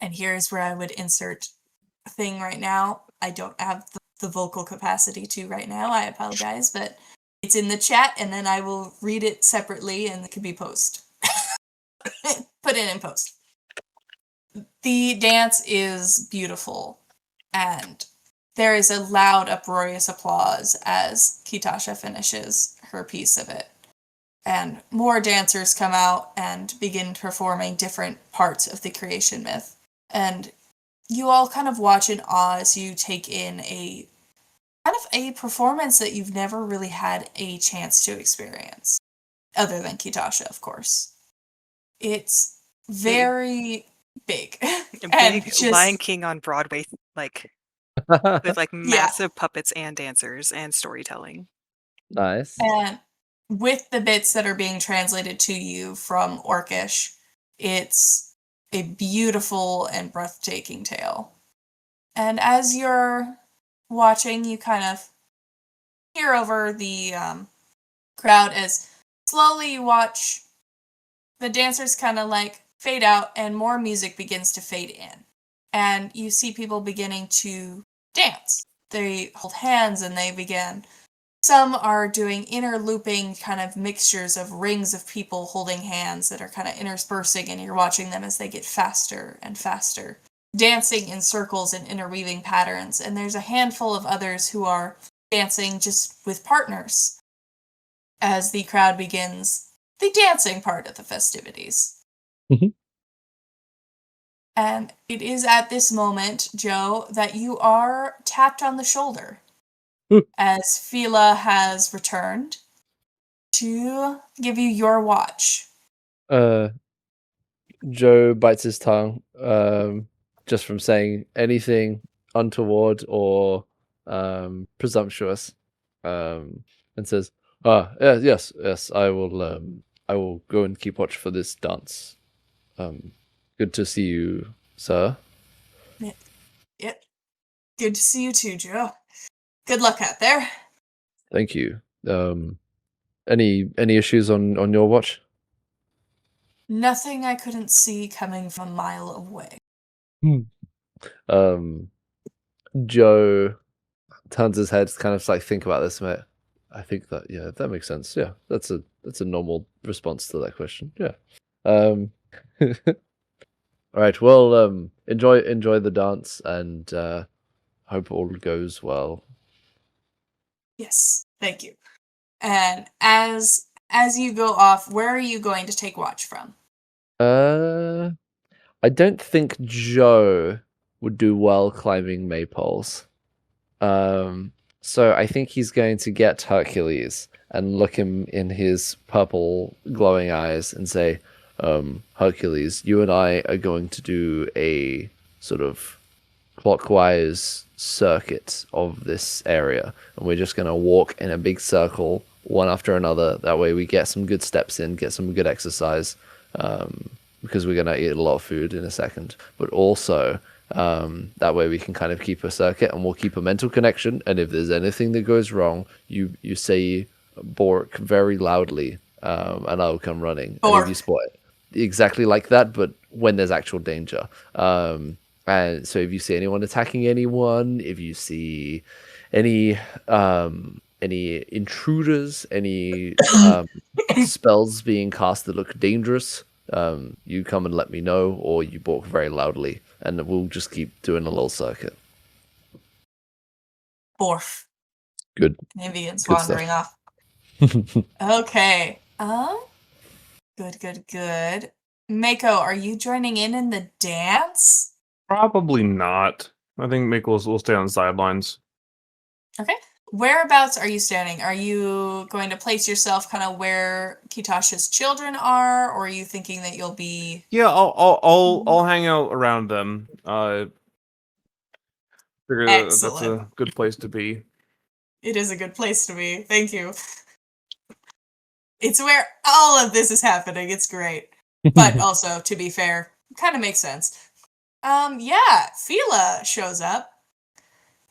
And here's where I would insert a thing right now. I don't have the vocal capacity to right now. I apologize, but it's in the chat, and then I will read it separately, and it can be post. Put it in post. The dance is beautiful, and there is a loud, uproarious applause as Kitasha finishes her piece of it. And more dancers come out and begin performing different parts of the creation myth. And you all kind of watch in awe as you take in a kind of a performance that you've never really had a chance to experience, other than Kitasha, of course. It's very big. A And big just, Lion King on Broadway, like with like massive puppets and dancers and storytelling. Nice. and with the bits that are being translated to you from Orcish, it's a beautiful and breathtaking tale. And as you're watching, you kind of hear over the crowd as slowly you watch the dancers kind of like fade out and more music begins to fade in. And you see people beginning to dance. They hold hands and they begin. Some are doing interlooping kind of mixtures of rings of people holding hands that are kind of interspersing, and you're watching them as they get faster and faster, dancing in circles and interweaving patterns. And there's a handful of others who are dancing just with partners as the crowd begins the dancing part of the festivities. Mhm. And it is at this moment, Joe, that you are tapped on the shoulder as Fila has returned to give you your watch. Joe bites his tongue, just from saying anything untoward or presumptuous, and says, yes, I will go and keep watch for this dance. Good to see you, sir. Yep. Good to see you too, Joe. Good luck out there. Thank you. Any issues on your watch? Nothing I couldn't see coming from a mile away. Joe turns his head to kind of like think about this, mate. I think that makes sense. Yeah, that's a normal response to that question. Yeah. All right. Well, enjoy the dance, and hope all goes well. Yes, thank you. And as you go off, where are you going to take watch from? I don't think Joe would do well climbing maypoles. So I think he's going to get Hercules and look him in his purple glowing eyes and say, Hercules, you and I are going to do a sort of clockwise circuit of this area, and we're just going to walk in a big circle one after another. That way we get some good steps in, get some good exercise, because we're going to eat a lot of food in a second, but also that way we can kind of keep a circuit and we'll keep a mental connection, and if there's anything that goes wrong, you say Bork very loudly, and I'll come running. Bork. And if you spot it exactly like that, but when there's actual danger, and so if you see anyone attacking anyone, if you see any intruders, any spells being cast that look dangerous, you come and let me know, or you balk very loudly, and we'll just keep doing a little circuit. Borf. Good. And begins Good stuff. wandering off. Okay. Good. Mako, are you joining in the dance? Probably not. I think Mick will stay on the sidelines. Okay. Whereabouts are you standing? Are you going to place yourself kind of where Kitasha's children are, or are you thinking that you'll be? Yeah, I'll hang out around them. Figure that's a Excellent. good place to be. It is a good place to be. Thank you. It's where all of this is happening. It's great. But also, to be fair, kind of makes sense. Yeah, Fila shows up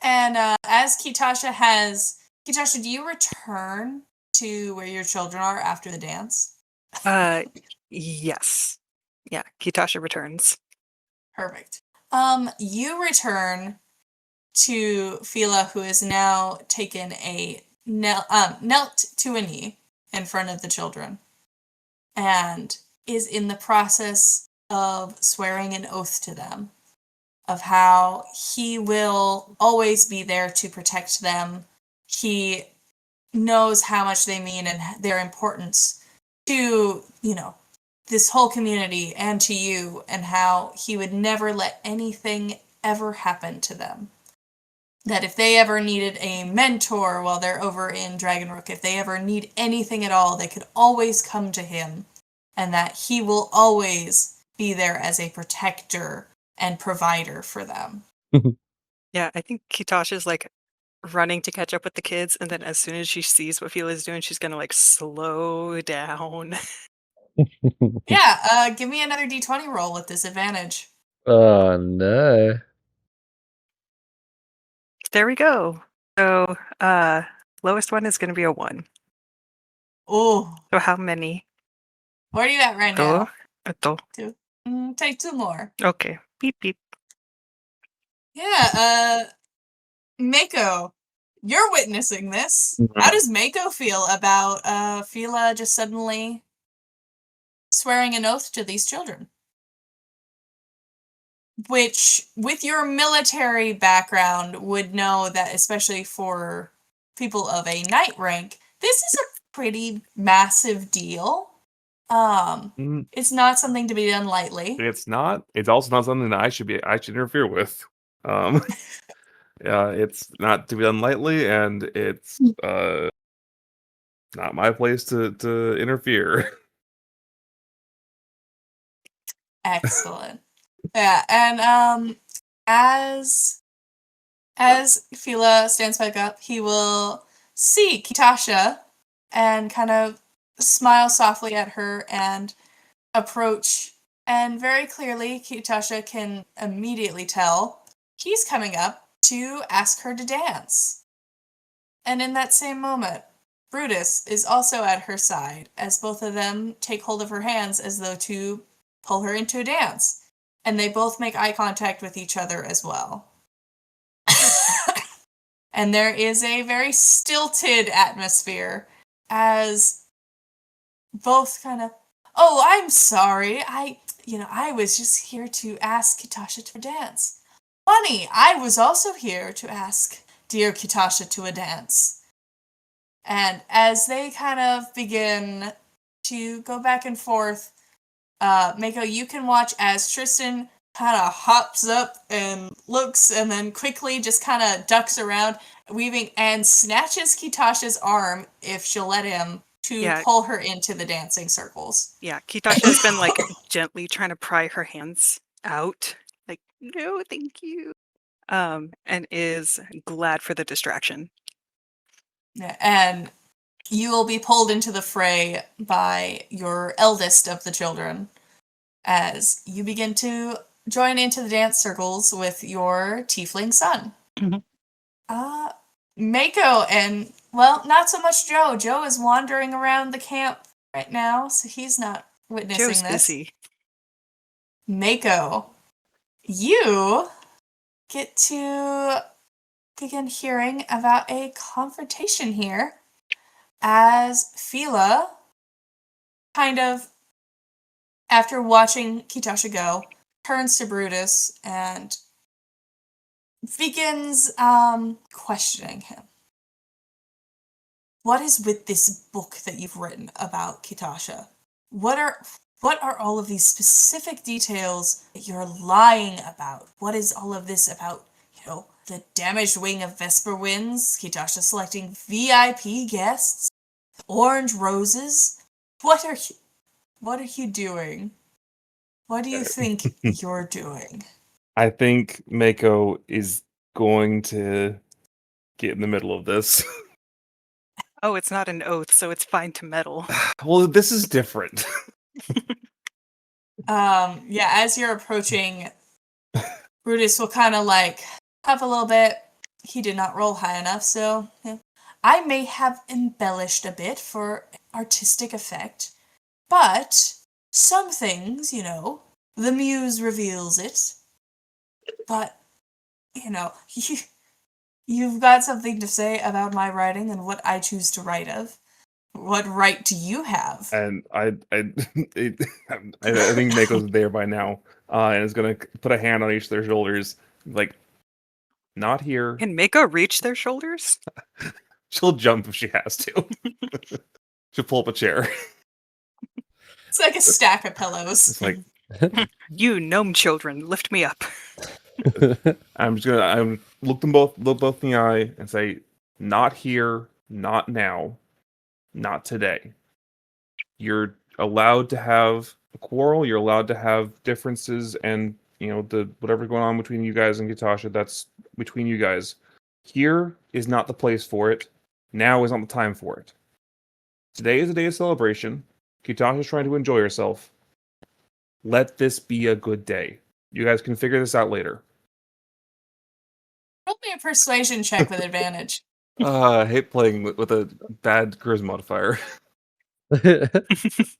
And as Kitasha, do you return to where your children are after the dance? Yes. Yeah, Kitasha returns. Perfect. You return to Fila, who has now taken a knelt to a knee in front of the children, and is in the process of swearing an oath to them of how he will always be there to protect them. He knows how much they mean and their importance to, this whole community and to you, and how he would never let anything ever happen to them. That if they ever needed a mentor while they're over in Dragonrook, if they ever need anything at all, they could always come to him, and that he will always be there as a protector and provider for them. Yeah, I think Kitasha's like running to catch up with the kids, and then as soon as she sees what Fila's doing, she's gonna like slow down. Yeah, give me another d20 roll with disadvantage. Oh no. There we go. So, lowest one is gonna be a 1. Oh, So how many? where are you at right now? Ito. Two. Take 2 more. Okay. Beep beep. Yeah, Mako, you're witnessing this. How does Mako feel about Fila just suddenly swearing an oath to these children? Which, with your military background, would know that, especially for people of a knight rank, this is a pretty massive deal. It's not something to be done lightly. It's not. It's also not something that I should interfere with. Yeah, it's not to be done lightly, and it's not my place to interfere. Excellent. Yeah, and as Fila stands back up, he will see Kitasha and kind of smile softly at her and approach. And very clearly, Kitasha can immediately tell he's coming up to ask her to dance. And in that same moment, Brutus is also at her side as both of them take hold of her hands as though to pull her into a dance. And they both make eye contact with each other as well. And there is a very stilted atmosphere as both kind of, oh, I'm sorry. I was just here to ask Kitasha to dance. Funny, I was also here to ask dear Kitasha to a dance. And as they kind of begin to go back and forth, Mako, you can watch as Tristan kind of hops up and looks and then quickly just kind of ducks around, weaving, and snatches Kitasha's arm, if she'll let him, to pull her into the dancing circles. Yeah, Kitasha has been like gently trying to pry her hands out. Like, no, thank you. And is glad for the distraction. Yeah, and you will be pulled into the fray by your eldest of the children as you begin to join into the dance circles with your tiefling son. Mm-hmm. Mako and, well, not so much Joe. Joe is wandering around the camp right now, so he's not witnessing Joe's this. busy. Mako, you get to begin hearing about a confrontation here as Fila, kind of, after watching Kitasha go, turns to Brutus and begins questioning him. What is with this book that you've written about Kitasha? What are all of these specific details that you're lying about? What is all of this about, the damaged wing of Vesper Winds, Kitasha selecting VIP guests, orange roses? What are you doing? What do you think you're doing? I think Mako is going to get in the middle of this. Oh, it's not an oath, so it's fine to meddle. Well, this is different. As you're approaching, Brutus will kind of like huff a little bit he did not roll high enough, so I may have embellished a bit for artistic effect, but some things, the muse reveals it. But, you've got something to say about my writing and what I choose to write of. What right do you have? And I think Mako's there by now, and is gonna put a hand on each of their shoulders, like, not here. Can Mako reach their shoulders? She'll jump if she has to. She'll pull up a chair. It's like a stack of pillows. It's like, You gnome children, lift me up. I'm look them both in the eye and say, not here, not now, not today. You're allowed to have a quarrel. You're allowed to have differences, and the whatever going on between you guys and Gitasha, that's between you guys. Here is not the place for it. Now is not the time for it. Today is a day of celebration. Gitasha's trying to enjoy herself. Let this be a good day. You guys can figure this out later. Roll me a persuasion check with advantage. I hate playing with a bad charisma modifier. That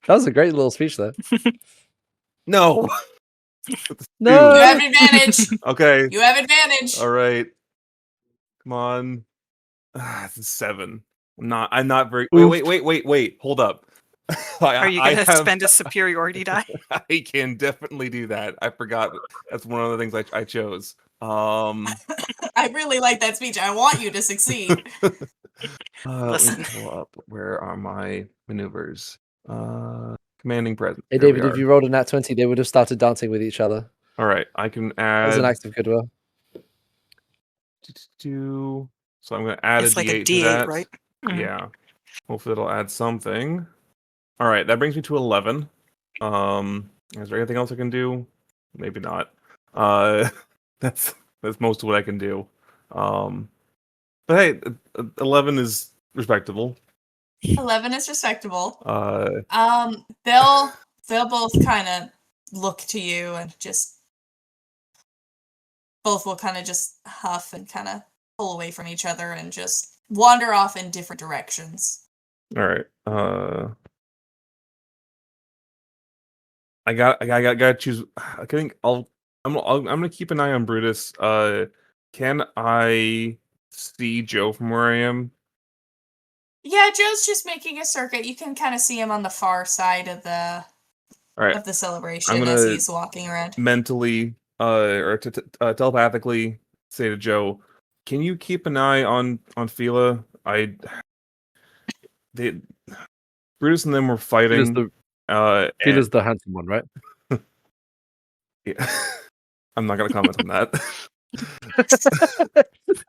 was a great little speech, though. No. No. You have advantage. Okay. You have advantage. All right. Come on. It's a 7. I'm not very. Wait. Hold up. Are you going to spend a superiority die? I can definitely do that. I forgot. That's one of the things I chose. I really like that speech. I want you to succeed. Listen. Let me pull up. Where are my maneuvers? Commanding presence. Hey, There we David, if are. you rolled a nat 20, they would have started dancing with each other All right, I can as add. an act of goodwill. So I'm going to add It's a like a D8 to D8, that. right? Mhm. Yeah. Hopefully it'll add something. All right, that brings me to 11. Is there anything else I can do? Maybe not. That's most of what I can do. But hey, 11 is respectable. 11 is respectable. Uh, They'll both kind of look to you and just both will kind of just huff and kind of pull away from each other and just wander off in different directions. all right. I gotta choose. I think I'm gonna keep an eye on Brutus. Can I see Joe from where I am? Yeah, Joe's just making a circuit. You can kind of see him on the far side of the All right. celebration I'm as gonna he's walking around. mentally or telepathically say to Joe, "Can you keep an eye on Fila? Brutus and them were fighting. Feela's the handsome one, right? Yeah. I'm not gonna comment on that.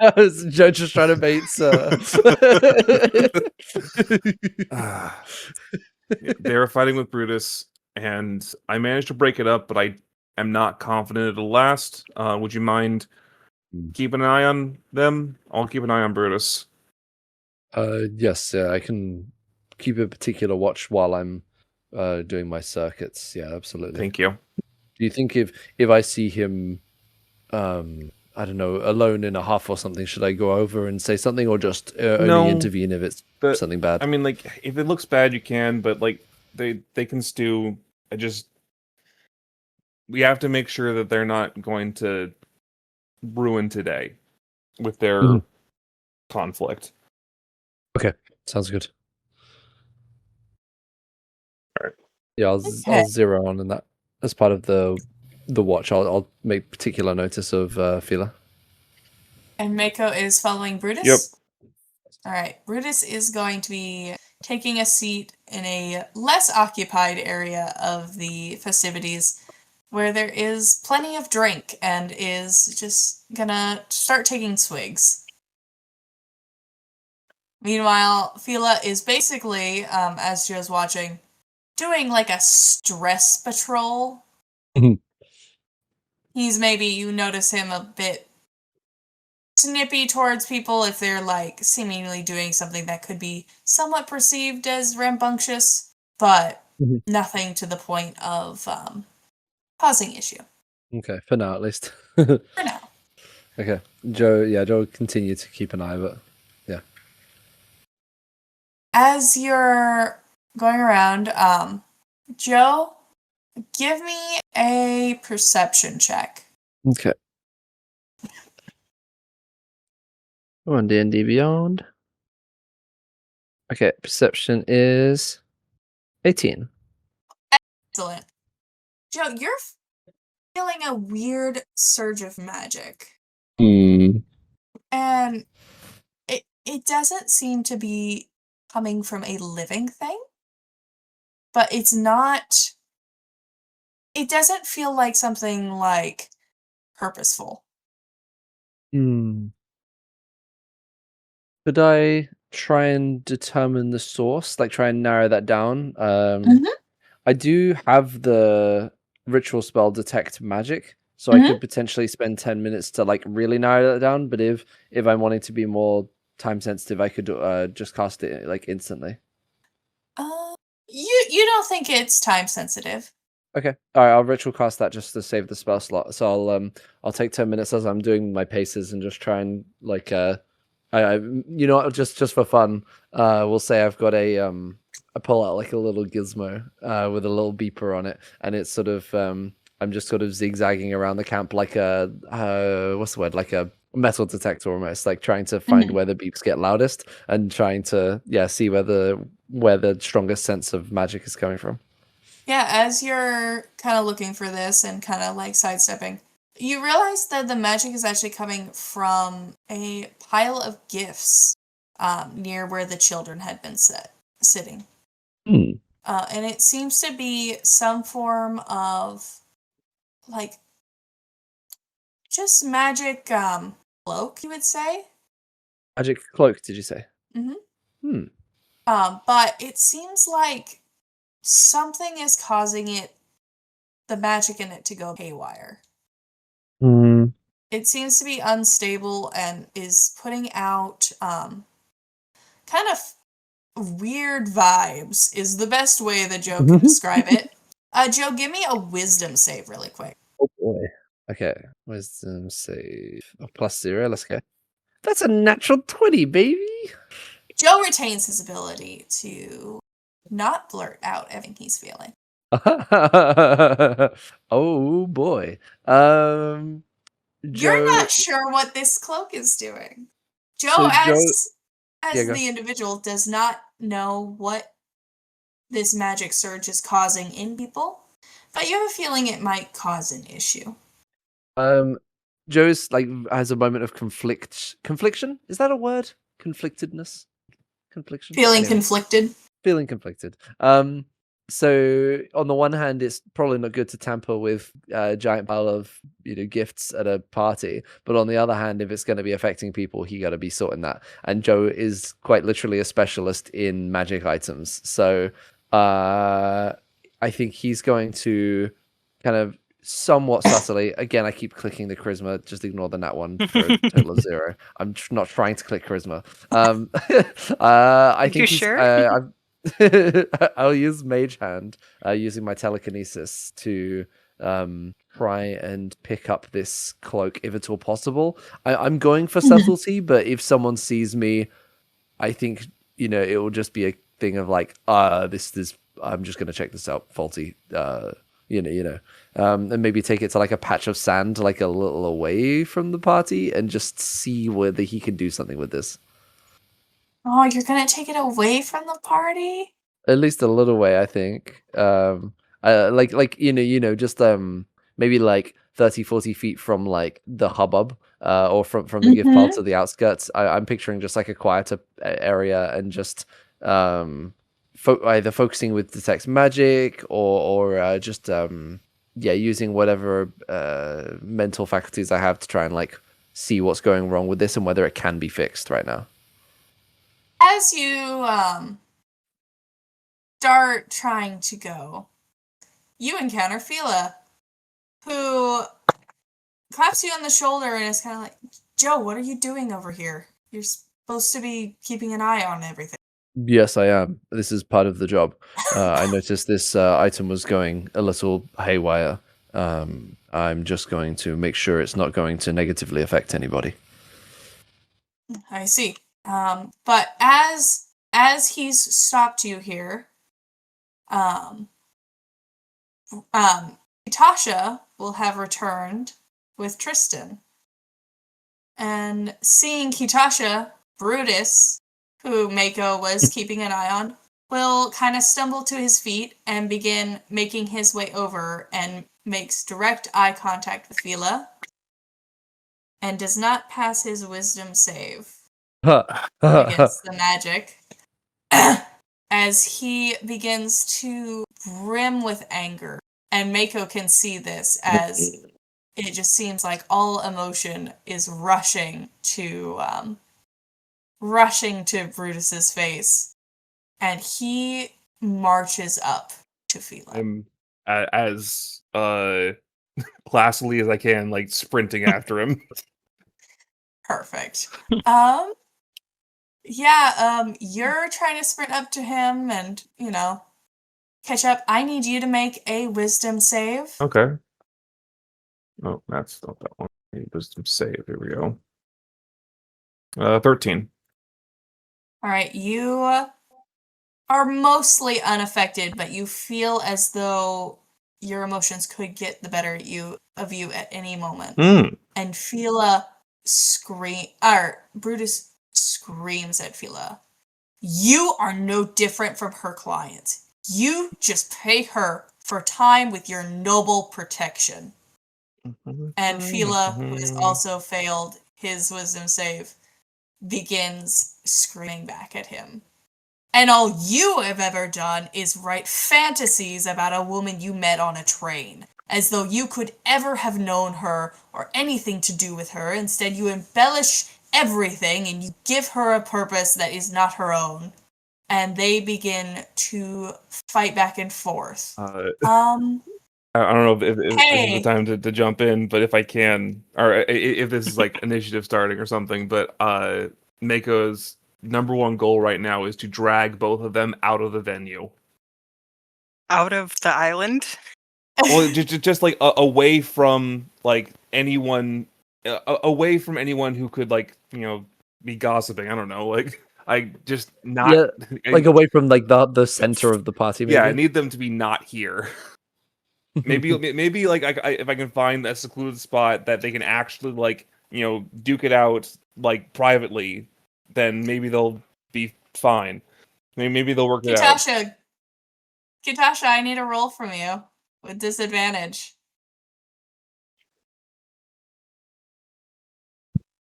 That was Joe just trying to bait, sir. Yeah, they were fighting with Brutus, and I managed to break it up, but I am not confident it'll last. Would you mind keeping an eye on them? I'll keep an eye on Brutus. Yes, I can keep a particular watch while I'm doing my circuits. Yeah, absolutely. Thank you. Do you think if I see him, I don't know, alone in a huff or something, should I go over and say something, or just No, only intervene if it's something bad? I mean, like, if it looks bad, you can, but like they can stew. We have to make sure that they're not going to ruin today with their conflict. Okay, sounds good. All right. Yeah, Okay. I'll zero on in that as part of the watch. I'll make particular notice of Fila. And Mako is following Brutus? Yep. All right. Brutus is going to be taking a seat in a less occupied area of the festivities where there is plenty of drink and is just gonna start taking swigs. Meanwhile, Fila is basically, as Joe's watching, doing like a stress patrol. Mhm. He's you notice him a bit snippy towards people if they're like seemingly doing something that could be somewhat perceived as rambunctious, but Mhm. nothing to the point of causing issue. Okay, for now at least. For now. Okay, Joe will continue to keep an eye, but yeah. As you're going around, Joe, give me a perception check. Okay. Come on, D&D Beyond. Okay, perception is 18. Excellent. Joe, you're feeling a weird surge of magic. Hmm. And it doesn't seem to be coming from a living thing. But it's not... It doesn't feel like something, like, purposeful. Hmm. Could I try and determine the source? Like, try and narrow that down? I do have the ritual spell Detect Magic, so I could potentially spend 10 minutes to, like, really narrow that down, but if I'm wanting to be more time sensitive, I could just cast it, like, instantly. You don't think it's time sensitive? Okay. All right. I'll ritual cast that just to save the spell slot. So I'll take 10 minutes as I'm doing my paces and just try and like you know what, just for fun, we'll say I've got I pull out like a little gizmo with a little beeper on it, and it's sort of I'm just sort of zigzagging around the camp like a what's the word, like a metal detector almost, like trying to find where the beeps get loudest and trying to see where the strongest sense of magic is coming from. Yeah, as you're kind of looking for this and kind of like sidestepping, you realize that the magic is actually coming from a pile of gifts near where the children had been sitting. And it seems to be some form of like just magic cloak, you would say. Magic cloak, did you say? But it seems like something is causing the magic in it to go haywire. It seems to be unstable and is putting out kind of weird vibes is the best way that Joe can describe it. Joe, give me a wisdom save really quick. Oh boy. Okay, wisdom save. Oh, +0, let's go. That's a natural 20, baby! Joe retains his ability to not blurt out everything he's feeling. Oh boy. You're Joe, not sure what this cloak is doing. Joe, so as go. the individual, does not know what this magic surge is causing in people, but you have a feeling it might cause an issue. Joe's like has a moment of confliction. Is that a word? Conflictedness? Confliction? Feeling Anyway. conflicted. Feeling conflicted. So on the one hand, it's probably not good to tamper with a giant pile of gifts at a party, but on the other hand, if it's going to be affecting people, he got to be sorting that. And Joe is quite literally a specialist in magic items, so I think he's going to kind of somewhat subtly. Again, I keep clicking the charisma. Just ignore the nat one for a total of 0. I'm not trying to click charisma. I think You he's. sure? I'll use Mage Hand using my telekinesis to try and pick up this cloak if at all possible. I'm going for subtlety, but if someone sees me, I think it will just be a thing of like, this is. I'm just gonna check this out, faulty. And maybe take it to like a patch of sand, like a little away from the party, and just see whether he can do something with this. Oh, you're gonna take it away from the party? At least a little way, I think. Just maybe like 30, 40 feet from like the hubbub, or from the gift pile to the outskirts. I'm picturing just like a quieter area and just either focusing with detect magic or just using whatever mental faculties I have to try and like see what's going wrong with this and whether it can be fixed right now. As you start trying to go, you encounter Fila, who claps you on the shoulder and is kind of like, Joe, what are you doing over here? You're supposed to be keeping an eye on everything. Yes, I am. This is part of the job. I noticed this item was going a little haywire. I I'm just going to make sure it's not going to negatively affect anybody. I see. But as he's stopped you here, Tasha will have returned with Tristan. And seeing Kitasha, Brutus, who Mako was keeping an eye on, will kind of stumble to his feet and begin making his way over and makes direct eye contact with Fila and does not pass his wisdom save against the magic as he begins to brim with anger. And Mako can see this as it just seems like all emotion is rushing to Brutus's face, and he marches up to Fila. I'm as classily as I can, like sprinting after him. Perfect. You're trying to sprint up to him and, catch up. I need you to make a wisdom save. Okay. Oh, that's not that one. Wisdom save. Here we go. 13. All right, you are mostly unaffected, but you feel as though your emotions could get the better of you at any moment. And Fila Brutus screams at Fila. You are no different from her client. You just pay her for time with your noble protection. And Fila, who has also failed his wisdom save, begins screaming back at him. And all you have ever done is write fantasies about a woman you met on a train, as though you could ever have known her or anything to do with her. Instead, you embellish everything and you give her a purpose that is not her own. And they begin to fight back and forth. I don't know if this is the time to jump in, but if I can, or if this is like initiative starting or something, but Mako's number one goal right now is to drag both of them out of the venue. Out of the island? Well, just like away from like anyone, away from anyone who could like be gossiping. I don't know, like I just not like away from like the center of the party. Maybe. Yeah, I need them to be not here. maybe like if I can find a secluded spot that they can actually like duke it out like privately, then maybe they'll be fine. Maybe they'll work it out. Kitasha, I need a roll from you with disadvantage.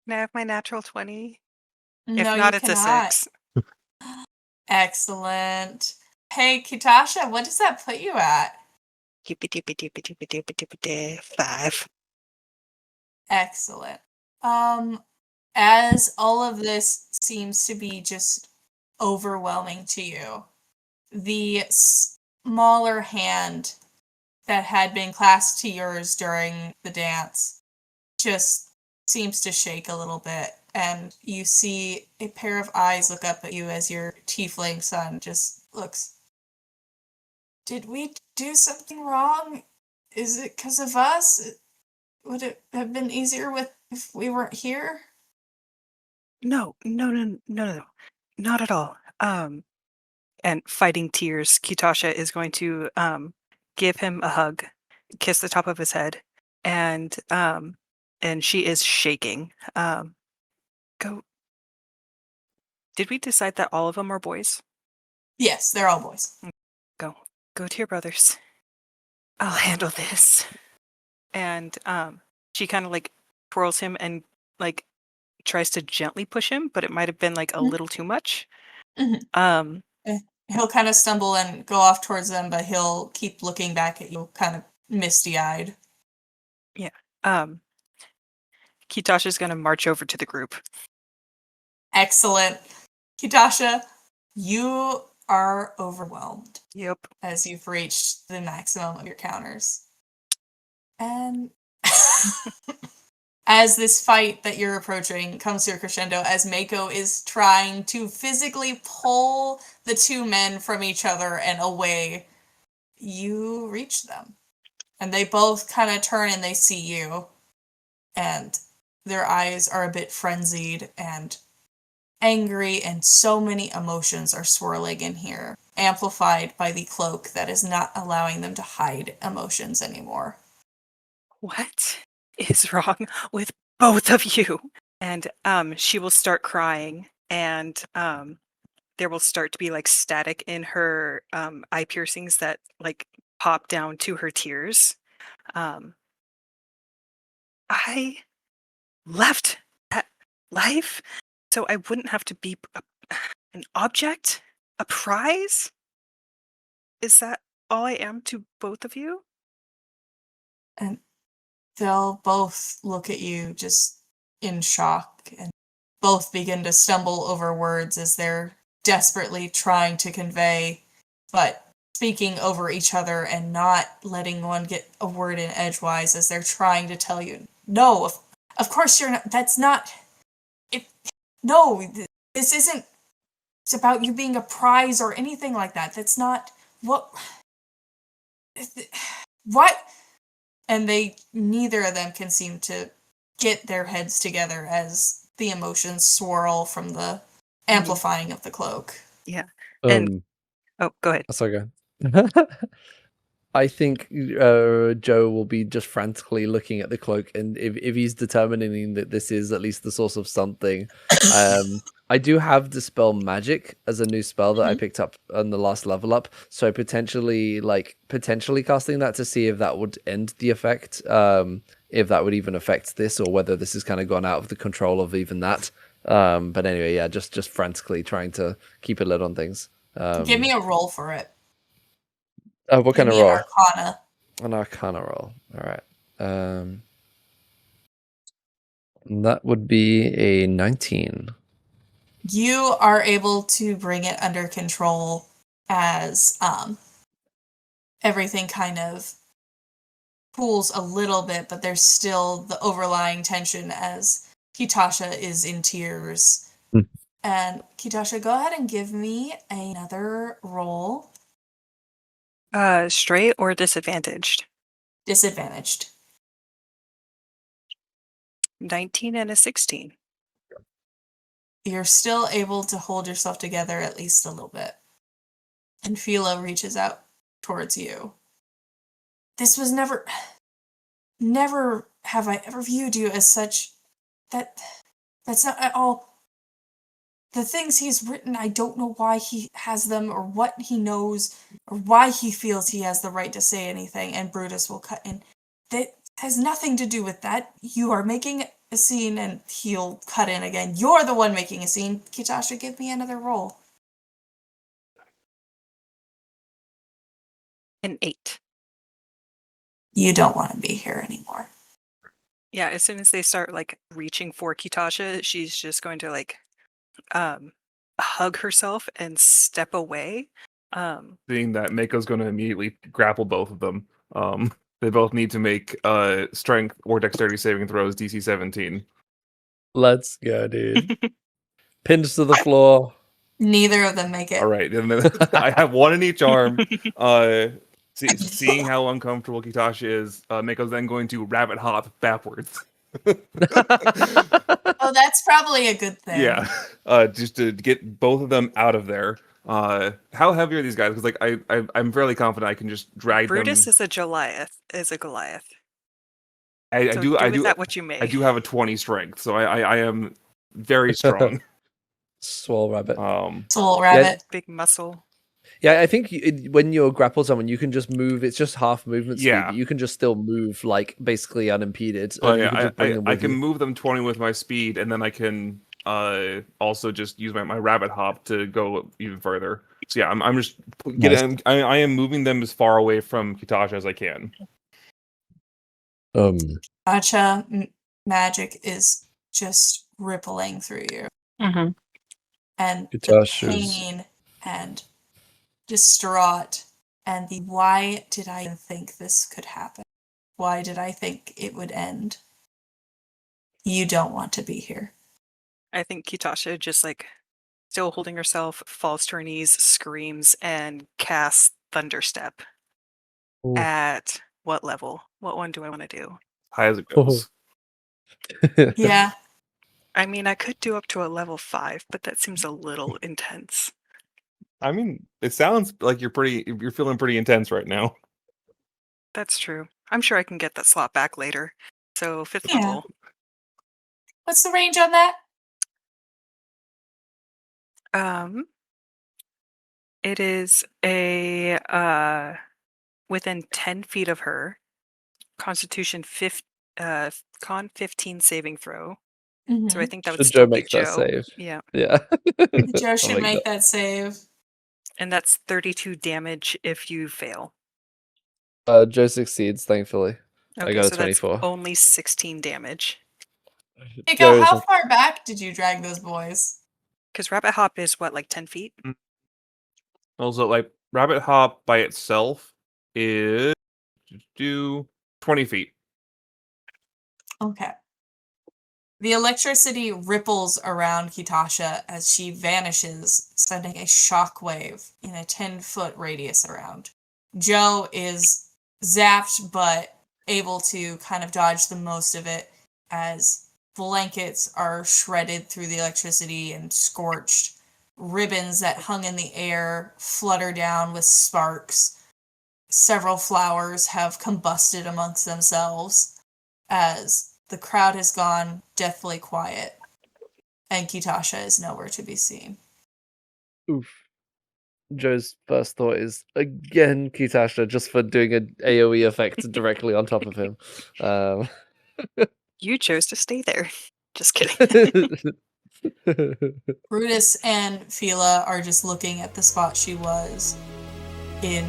Can I have my natural 20? No, if not, you it's cannot. a 6. Excellent. Hey, Kitasha, what does that put you at? 5. Excellent. As all of this seems to be just overwhelming to you, the smaller hand that had been clasped to yours during the dance just seems to shake a little bit, and you see a pair of eyes look up at you as your tiefling son just looks. Did we do something wrong? Is it because of us? Would it have been easier if we weren't here? No. Not at all. And fighting tears, Kitasha is going to give him a hug, kiss the top of his head, and she is shaking. Go. Did we decide that all of them are boys? Yes, they're all boys. Go to your brothers. I'll handle this. And she kind of like twirls him and like tries to gently push him, but it might have been like a little too much. Mm-hmm. He'll kind of stumble and go off towards them, but he'll keep looking back at you, kind of misty-eyed. Yeah. Kitasha's gonna march over to the group. Excellent. Kitasha, you are overwhelmed. Yep. As you've reached the maximum of your counters. And as this fight that you're approaching comes to a crescendo, as Mako is trying to physically pull the two men from each other and away, you reach them. And they both kind of turn and they see you. And their eyes are a bit frenzied and angry, and so many emotions are swirling in here, amplified by the cloak that is not allowing them to hide emotions anymore. What is wrong with both of you? And she will start crying, and there will start to be like static in her eye piercings that like pop down to her tears. I left that life so I wouldn't have to be an object, a prize. Is that all I am to both of you? And they'll both look at you just in shock, and both begin to stumble over words as they're desperately trying to convey, but speaking over each other and not letting one get a word in edgewise as they're trying to tell you, no, of course you're not, that's not, no, this isn't, it's about you being a prize or anything like that. That's not what, what? And neither of them can seem to get their heads together as the emotions swirl from the amplifying of the cloak. Yeah. And go ahead. Sorry, go. I think Joe will be just frantically looking at the cloak, and if he's determining that this is at least the source of something, I do have Dispel Magic as a new spell that I picked up on the last level up, so potentially casting that to see if that would end the effect, if that would even affect this, or whether this has kind of gone out of the control of even that. But anyway, yeah, just frantically trying to keep a lid on things. Give me a roll for it. What kind of roll? Arcana. An Arcana roll. All right. That would be a 19. You are able to bring it under control as everything kind of cools a little bit, but there's still the overlying tension as Kitasha is in tears. And Kitasha, go ahead and give me another roll. Straight or disadvantaged? Disadvantaged. 19 and a 16. You're still able to hold yourself together at least a little bit. And Philo reaches out towards you. This was never have I ever viewed you as such. That's not at all. The things he's written, I don't know why he has them, or what he knows, or why he feels he has the right to say anything, and Brutus will cut in. That has nothing to do with that. You are making a scene, and he'll cut in again. You're the one making a scene. Kitasha, give me another roll. An 8. You don't want to be here anymore. Yeah, as soon as they start like reaching for Kitasha, she's just going to like hug herself and step away. Seeing that, Mako's going to immediately grapple both of them. They both need to make strength or dexterity saving throws, DC 17. Let's go, dude. Pins to the floor. Neither of them make it. All right, then I have one in each arm. Seeing how uncomfortable Kitasha is, Mako's then going to rabbit hop backwards. Oh, that's probably a good thing. Yeah, just to get both of them out of there. How heavy are these guys? Because like I'm fairly confident I can just drag Brutus them. is a Goliath. I So do with that what you may. I do have a 20 strength, so I am very strong. Swole rabbit. Soul rabbit. Big muscle. Yeah, I think when you're grappled someone, you can just move. It's just half movement speed. Yeah. But you can just still move like basically unimpeded. Oh, You yeah, can just bring them I with can you. move them 20 with my speed, and then I can also just use my rabbit hop to go even further. So yeah, I'm just getting. I am moving them as far away from Kitasha as I can. Gacha magic is just rippling through you. Mm-hmm. And the Kitasha's- pain and distraught and the why did I think this could happen? Why did I think it would end? You don't want to be here. I think Kitasha just like still holding herself, falls to her knees, screams, and casts Thunderstep Ooh. at what level? What one do I want to do? High as it goes. Yeah. I mean, I could do up to a level 5, but that seems a little intense. I mean, it sounds like you're feeling pretty intense right now. That's true. I'm sure I can get that slot back later. So 5th Yeah. level. What's the range on that? It is a within 10 feet of her. Constitution con 15 saving throw. So I think that would Should still Joe be make that Joe. save? Yeah. Yeah. Joe I'll should make that save. And that's 32 damage if you fail. Joe succeeds, thankfully. I Okay, got a so that's 24. only 16 damage. Nico, Joe how isn't- far back did you drag those boys? Because Rabbit Hop is what, like 10 feet? Also, like Rabbit Hop by itself is 20 feet. Okay. The electricity ripples around Kitasha as she vanishes, sending a shockwave in a 10-foot radius around. Joe is zapped, but able to kind of dodge the most of it as blankets are shredded through the electricity and scorched. Ribbons that hung in the air flutter down with sparks. Several flowers have combusted amongst themselves as the crowd has gone deathly quiet and Kitasha is nowhere to be seen. Oof. Joe's first thought is again Kitasha just for doing an AoE effect directly on top of him. You chose to stay there. Just kidding. Brutus and Fila are just looking at the spot she was in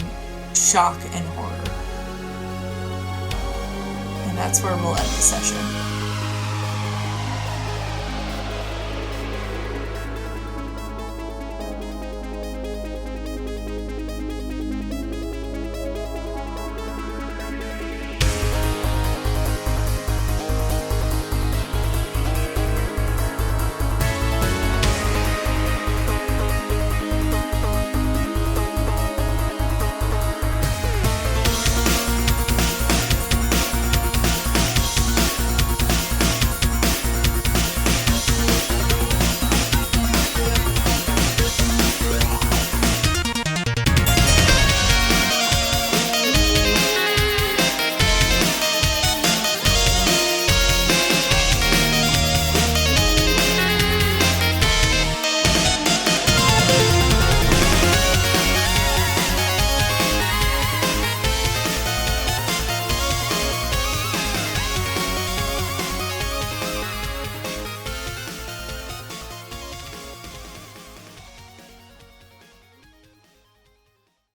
shock and horror. And that's where we'll end the session.